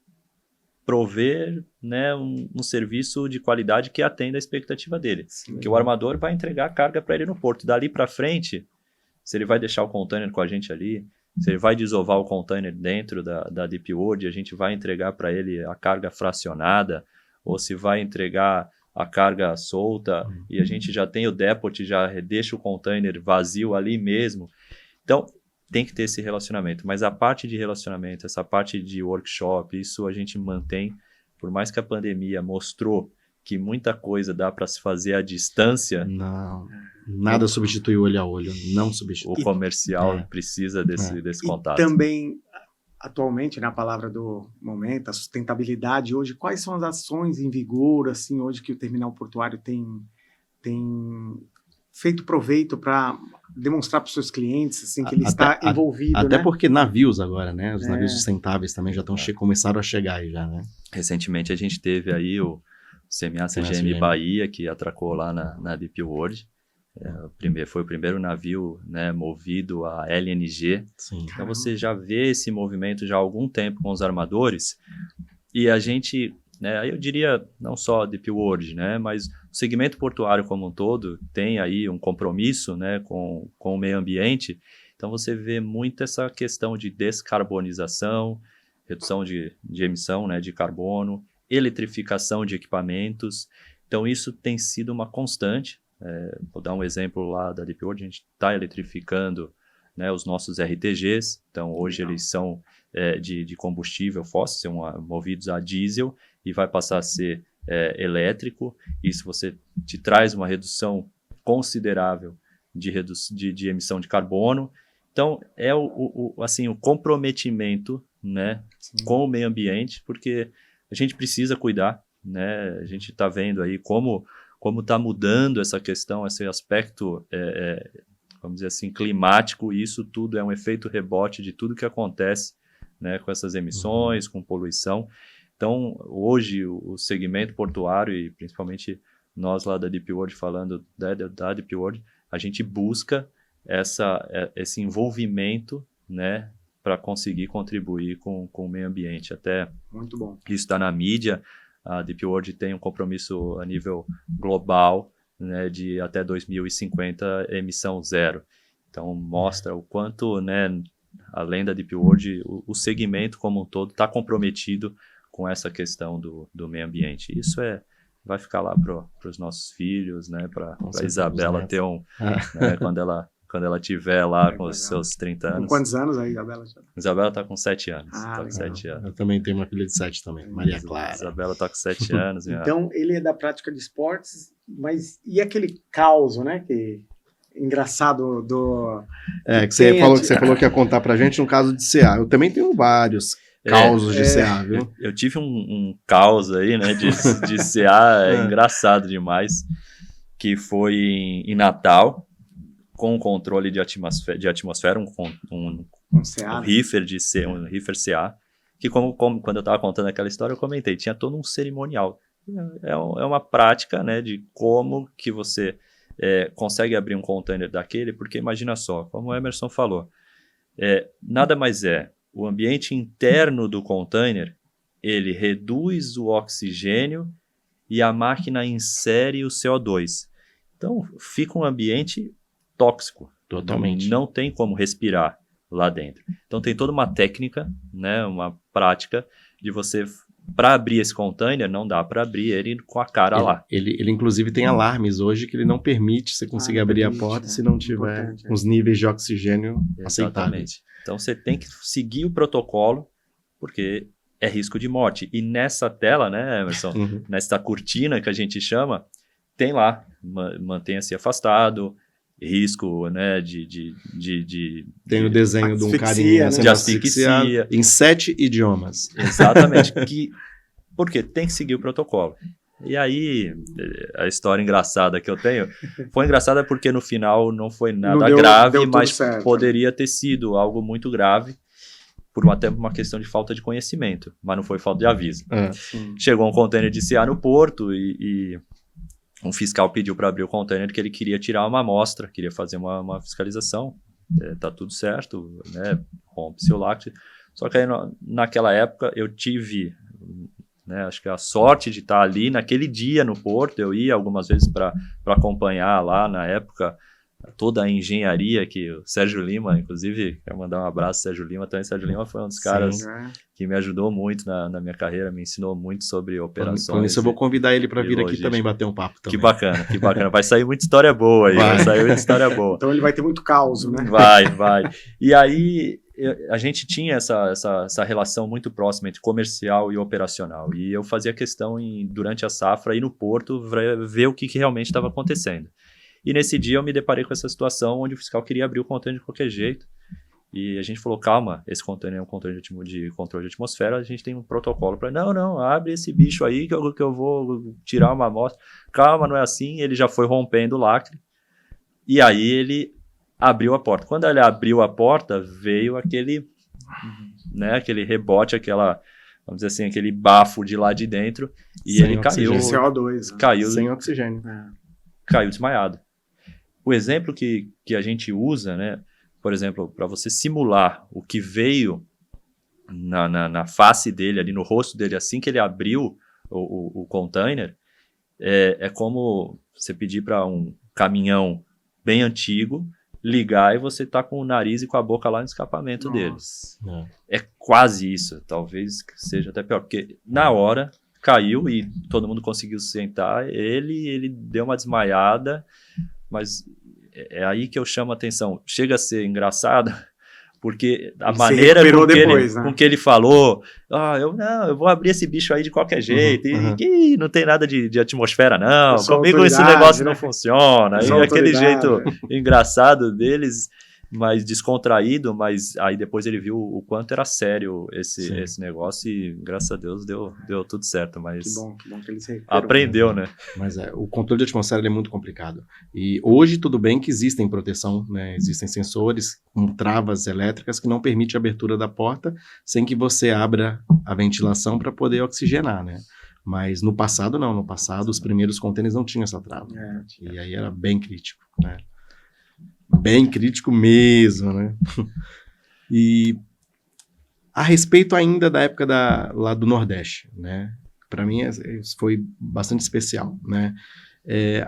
[SPEAKER 3] prover, né, um serviço de qualidade que atenda a expectativa dele. Sim. Que o armador vai entregar a carga para ele no porto. Dali para frente, se ele vai deixar o container com a gente ali, se ele vai desovar o container dentro da Deep World, a gente vai entregar para ele a carga fracionada, ou se vai entregar a carga solta, e a gente já tem o depot, já deixa o container vazio ali mesmo. Então, tem que ter esse relacionamento, mas a parte de relacionamento, essa parte de workshop, isso a gente mantém, por mais que a pandemia mostrou que muita coisa dá para se fazer à distância.
[SPEAKER 1] Não, nada substitui o olho a olho, não substitui.
[SPEAKER 3] O comercial precisa desse contato.
[SPEAKER 2] E também, atualmente, na palavra do momento, a sustentabilidade hoje, quais são as ações em vigor, assim, hoje que o terminal portuário tem feito proveito para demonstrar para os seus clientes assim, que ele está envolvido,
[SPEAKER 1] até
[SPEAKER 2] né?
[SPEAKER 1] Porque navios agora, né? Os navios sustentáveis também já estão começaram a chegar aí já, né?
[SPEAKER 3] Recentemente a gente teve aí o CMA CGM Bahia, que atracou lá na Deep World. Foi o primeiro navio, né, movido a LNG.
[SPEAKER 1] Sim.
[SPEAKER 3] Então você já vê esse movimento já há algum tempo com os armadores. E a gente, né, eu diria não só a Deep World, né, mas o segmento portuário como um todo tem aí um compromisso, né, com o meio ambiente. Então você vê muito essa questão de descarbonização, redução de emissão, né, de carbono, eletrificação de equipamentos. Então isso tem sido uma constante. Vou dar um exemplo lá da Deep World, a gente está eletrificando, né, os nossos RTGs. Então hoje eles são de combustível fóssil, são movidos a diesel e vai passar a ser elétrico. Isso você te traz uma redução considerável de emissão de carbono. Então é o comprometimento, né, com o meio ambiente, porque a gente precisa cuidar, né? A gente está vendo aí como está mudando essa questão, esse aspecto, vamos dizer assim, climático, e isso tudo é um efeito rebote de tudo que acontece, né, com essas emissões, com poluição. Então, hoje, o segmento portuário, e principalmente nós lá da Deep World, falando da Deep World, a gente busca esse envolvimento, né, para conseguir contribuir com o meio ambiente. Até
[SPEAKER 2] Muito bom.
[SPEAKER 3] isso está na mídia, a Deep World tem um compromisso a nível global, né, de até 2050 emissão zero. Então mostra o quanto, né, além da Deep World, o segmento como um todo está comprometido com essa questão do meio ambiente. Isso vai ficar lá para os nossos filhos, né, para a Isabela ter né, quando ela tiver lá com os seus 30 anos.
[SPEAKER 2] Com quantos anos aí, Isabela?
[SPEAKER 3] Isabela está com 7 anos.
[SPEAKER 2] Legal.
[SPEAKER 3] 7 anos.
[SPEAKER 1] Eu também tenho uma filha de 7 também, Maria Clara.
[SPEAKER 3] Isabela está com 7 anos.
[SPEAKER 2] Então, ele é da prática de esportes, mas e aquele caos, né, que engraçado do...
[SPEAKER 1] Que você falou que ia contar pra gente no caso de CA. Eu também tenho vários causos de CA, viu?
[SPEAKER 3] Eu tive um caos aí, né, de CA engraçado demais, que foi em Natal, com controle de atmosfera, um reefer um reefer CA, que como quando eu estava contando aquela história, eu comentei, tinha todo um cerimonial. É uma prática, né, de como que você consegue abrir um container daquele, porque imagina só, como o Emerson falou, nada mais o ambiente interno do container, ele reduz o oxigênio e a máquina insere o CO2. Então, fica um ambiente tóxico.
[SPEAKER 1] Totalmente.
[SPEAKER 3] Não tem como respirar lá dentro. Então, tem toda uma técnica, né, uma prática de você... Para abrir esse container, não dá para abrir ele com a cara lá.
[SPEAKER 1] Ele inclusive tem alarmes hoje que ele não permite você conseguir abrir a porta se não tiver os níveis de oxigênio aceitáveis.
[SPEAKER 3] Então você tem que seguir o protocolo, porque é risco de morte. E nessa tela, né, Emerson, nessa cortina que a gente chama, tem lá, mantenha-se afastado, risco, né,
[SPEAKER 1] tem o desenho de um carinha
[SPEAKER 3] de asfixia
[SPEAKER 1] em 7 idiomas.
[SPEAKER 3] Exatamente. Porque tem que seguir o protocolo. E aí, a história engraçada que eu tenho foi engraçada porque no final não foi nada grave, mas poderia ter sido algo muito grave por até uma questão de falta de conhecimento, mas não foi falta de aviso. Chegou um container de CA no porto e um fiscal pediu para abrir o container que ele queria tirar uma amostra, queria fazer uma fiscalização. Tá tudo certo, né? Rompe-se o lacre. Só que aí, naquela época eu tive, né, acho que a sorte de estar ali naquele dia no porto. Eu ia algumas vezes para acompanhar lá na época toda a engenharia que o Sérgio Lima, inclusive, quero mandar um abraço ao Sérgio Lima. Também Sérgio Lima foi um dos caras que me ajudou muito na minha carreira, me ensinou muito sobre operações.
[SPEAKER 1] Por isso eu vou convidar ele para vir aqui também bater um papo também.
[SPEAKER 3] Que bacana. Vai sair muita história boa aí, vai sair muita história boa.
[SPEAKER 2] Então ele vai ter muito caos, né?
[SPEAKER 3] Vai. E aí a gente tinha essa relação muito próxima entre comercial e operacional. E eu fazia questão, durante a safra, ir no porto ver o que realmente estava acontecendo. E nesse dia eu me deparei com essa situação onde o fiscal queria abrir o container de qualquer jeito. E a gente falou, calma, esse container é um container de controle de atmosfera, a gente tem um protocolo para... Não, abre esse bicho aí que eu vou tirar uma amostra. Calma, não é assim. Ele já foi rompendo o lacre. E aí ele abriu a porta. Quando ele abriu a porta, veio aquele rebote, vamos dizer assim, aquele bafo de lá de dentro. E
[SPEAKER 1] sem
[SPEAKER 3] ele
[SPEAKER 1] oxigênio.
[SPEAKER 3] caiu.
[SPEAKER 2] CO2.
[SPEAKER 3] Caiu
[SPEAKER 1] sem oxigênio.
[SPEAKER 3] Caiu desmaiado. O exemplo que a gente usa, né, por exemplo, para você simular o que veio na face dele, ali no rosto dele, assim que ele abriu o container, é como você pedir para um caminhão bem antigo ligar e você tá com o nariz e com a boca lá no escapamento deles. É quase isso, talvez seja até pior, porque na hora caiu e todo mundo conseguiu sentar, ele deu uma desmaiada, mas é aí que eu chamo a atenção. Chega a ser engraçado, porque a maneira com que ele falou, eu vou abrir esse bicho aí de qualquer jeito, e não tem nada de atmosfera não, comigo esse negócio não funciona, e aquele jeito engraçado deles, mais descontraído, mas aí depois ele viu o quanto era sério esse negócio e graças a Deus deu tudo certo, mas
[SPEAKER 2] que bom que ele se
[SPEAKER 3] aprendeu, né?
[SPEAKER 1] Mas o controle de atmosfera é muito complicado. E hoje tudo bem que existem proteção, né? Existem sensores com travas elétricas que não permitem a abertura da porta sem que você abra a ventilação para poder oxigenar, né? Mas no passado não, no passado os primeiros contêineres não tinham essa trava. E aí era bem crítico, né? Bem crítico mesmo, né? E A respeito ainda da época lá do Nordeste, né? Para mim, isso foi bastante especial, né?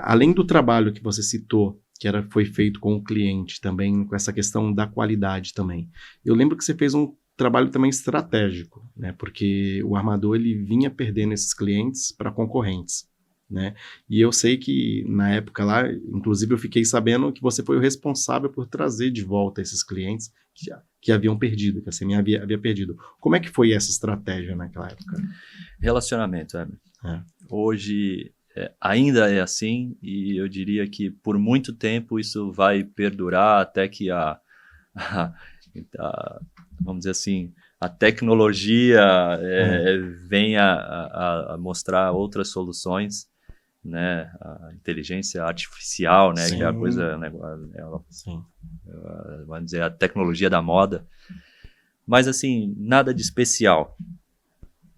[SPEAKER 1] Além do trabalho que você citou, que foi feito com o cliente também, com essa questão da qualidade também. Eu lembro que você fez um trabalho também estratégico, né? Porque o armador ele vinha perdendo esses clientes para concorrentes, né? E eu sei que na época lá, inclusive eu fiquei sabendo que você foi o responsável por trazer de volta esses clientes que haviam perdido, que a CMA havia perdido. Como é que foi essa estratégia naquela época?
[SPEAKER 3] Relacionamento, Hoje ainda é assim, e eu diria que por muito tempo isso vai perdurar até que vamos dizer assim, a tecnologia venha a mostrar outras soluções, né? A inteligência artificial, né? Que é a coisa, né? Vamos dizer, a tecnologia da moda. Mas, assim, nada de especial.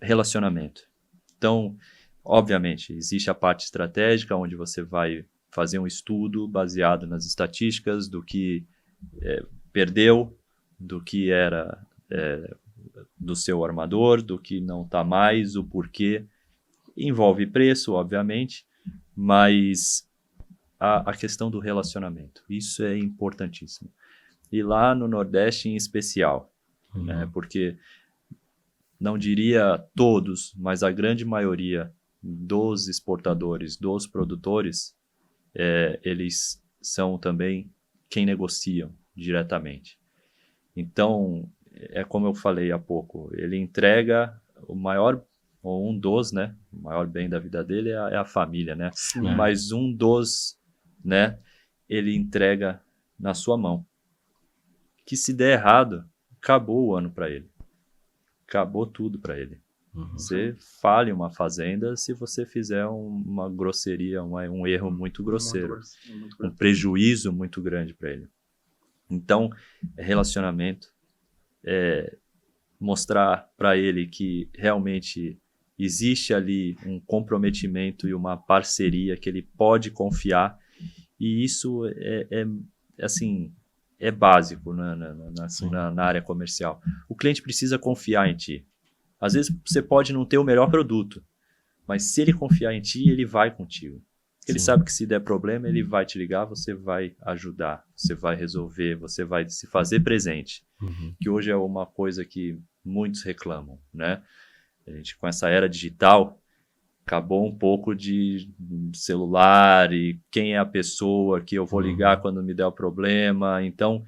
[SPEAKER 3] Relacionamento. Então, obviamente, existe a parte estratégica, onde você vai fazer um estudo baseado nas estatísticas do que perdeu, do que era do seu armador, do que não está mais, o porquê. Envolve preço, obviamente, mas a questão do relacionamento, isso é importantíssimo. E lá no Nordeste em especial, né, porque não diria todos, mas a grande maioria dos exportadores, dos produtores, eles são também quem negociam diretamente. Então, como eu falei há pouco, ele entrega o maior, ou um dos, né? O maior bem da vida dele é a família, né?
[SPEAKER 2] Sim.
[SPEAKER 3] Mas um dos, né? Ele entrega na sua mão. Que se der errado, acabou o ano para ele. Acabou tudo para ele. Você falha uma fazenda se você fizer uma grosseria, um erro muito grosseiro. Um prejuízo muito grande para ele. Então, relacionamento, mostrar para ele que realmente existe ali um comprometimento e uma parceria que ele pode confiar, e isso assim, é básico na área comercial. O cliente precisa confiar em ti. Às vezes você pode não ter o melhor produto, mas se ele confiar em ti, ele vai contigo. Ele sabe que se der problema, ele vai te ligar, você vai ajudar, você vai resolver, você vai se fazer presente. Que hoje é uma coisa que muitos reclamam, né? A gente, com essa era digital, acabou um pouco de celular e quem é a pessoa que eu vou ligar quando me der o problema. Então,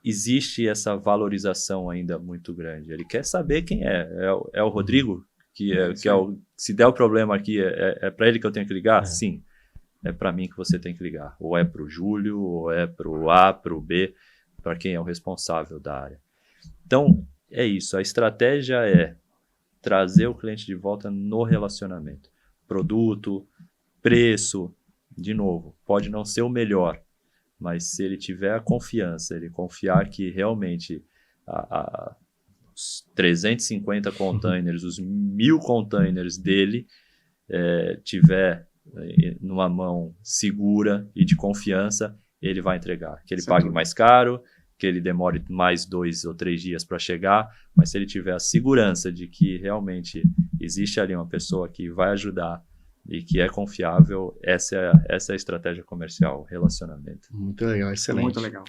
[SPEAKER 3] existe essa valorização ainda muito grande. Ele quer saber quem é. É o Rodrigo? Se der o problema aqui, é para ele que eu tenho que ligar? Sim. É para mim que você tem que ligar. Ou é para o Júlio, ou é para o A, para o B, para quem é o responsável da área. Então, é isso. A estratégia é trazer o cliente de volta no relacionamento. Produto, preço, de novo, pode não ser o melhor, mas se ele tiver a confiança, ele confiar que realmente os 350 containers, os 1.000 containers dele tiver numa mão segura e de confiança, ele vai entregar. Que ele pague mais caro, que ele demore mais 2 ou 3 dias para chegar, mas se ele tiver a segurança de que realmente existe ali uma pessoa que vai ajudar e que é confiável, essa é a estratégia comercial, relacionamento.
[SPEAKER 1] Muito legal, excelente.
[SPEAKER 2] Muito legal.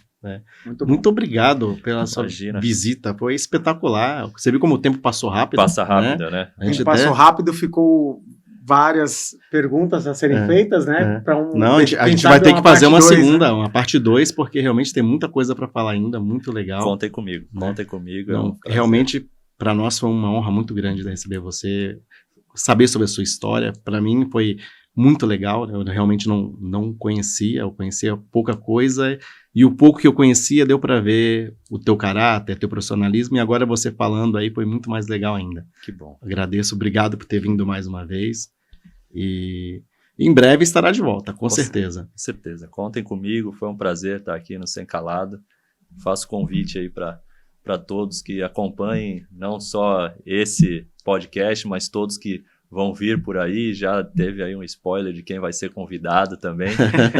[SPEAKER 1] Muito obrigado pela sua visita, foi espetacular. Você viu como o tempo passou rápido?
[SPEAKER 3] Passa rápido, né?
[SPEAKER 2] O tempo passou rápido, ficou várias perguntas a serem feitas, né?
[SPEAKER 1] Não, a gente vai ter que fazer uma segunda, uma parte 2, porque realmente tem muita coisa para falar ainda, muito legal.
[SPEAKER 3] Contem comigo, contem comigo.
[SPEAKER 1] Não, realmente, para nós foi uma honra muito grande receber você, saber sobre a sua história. Para mim foi muito legal, eu realmente não conhecia, eu conhecia pouca coisa, e o pouco que eu conhecia deu para ver o teu caráter, teu profissionalismo, e agora você falando aí foi muito mais legal ainda.
[SPEAKER 3] Que bom.
[SPEAKER 1] Agradeço, obrigado por ter vindo mais uma vez. E em breve estará de volta, com certeza.
[SPEAKER 3] Com certeza. Contem comigo, foi um prazer estar aqui no Sem Calado. Faço convite aí para todos que acompanhem não só esse podcast, mas todos que vão vir por aí. Já teve aí um spoiler de quem vai ser convidado também.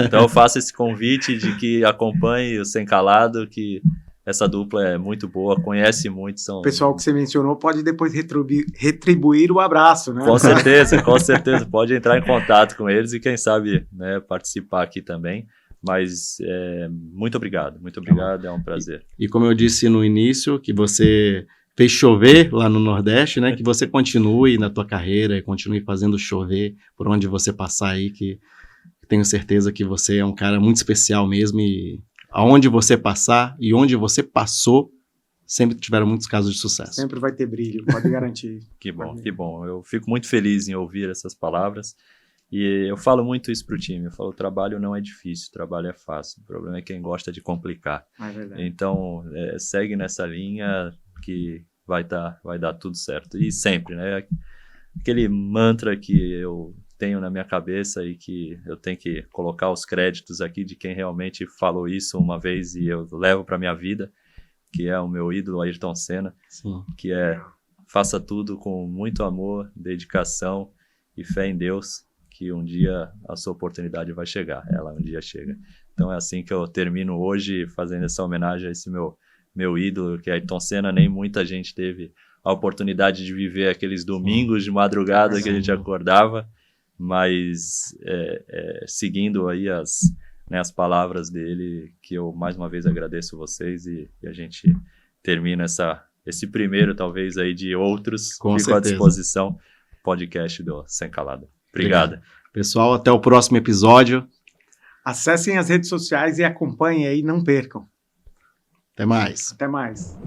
[SPEAKER 3] Então eu faço esse convite de que acompanhe o Sem Calado, que essa dupla é muito boa, conhece muito,
[SPEAKER 2] O pessoal que você mencionou pode depois retribuir o abraço, né?
[SPEAKER 3] Com certeza, pode entrar em contato com eles e quem sabe, né, participar aqui também, mas muito obrigado, é um prazer.
[SPEAKER 1] E como eu disse no início, que você fez chover lá no Nordeste, né, que você continue na tua carreira e continue fazendo chover por onde você passar aí, que tenho certeza que você é um cara muito especial mesmo e aonde você passar e onde você passou, sempre tiveram muitos casos de sucesso.
[SPEAKER 2] Sempre vai ter brilho, pode garantir.
[SPEAKER 3] Que bom. Eu fico muito feliz em ouvir essas palavras e eu falo muito isso pro time. Eu falo, o trabalho não é difícil, o trabalho é fácil. O problema é quem gosta de complicar.
[SPEAKER 2] É verdade.
[SPEAKER 3] Então, segue nessa linha que vai dar tudo certo. E sempre, né? Aquele mantra que eu tenho na minha cabeça e que eu tenho que colocar os créditos aqui de quem realmente falou isso uma vez e eu levo para minha vida, que é o meu ídolo Ayrton Senna.
[SPEAKER 1] Sim.
[SPEAKER 3] Que é: faça tudo com muito amor, dedicação e fé em Deus, que um dia a sua oportunidade vai chegar. Ela um dia chega. Então é assim que eu termino hoje, fazendo essa homenagem a esse meu ídolo, que é Ayrton Senna. Nem muita gente teve a oportunidade de viver aqueles domingos de madrugada que a gente acordava, mas seguindo aí as palavras dele, que eu mais uma vez agradeço vocês e a gente termina esse primeiro, talvez, aí de outros. Fico à disposição, podcast do Sem Calado. Obrigado.
[SPEAKER 1] Pessoal, até o próximo episódio.
[SPEAKER 2] Acessem as redes sociais e acompanhem aí, não percam.
[SPEAKER 1] Até mais.
[SPEAKER 2] Até mais.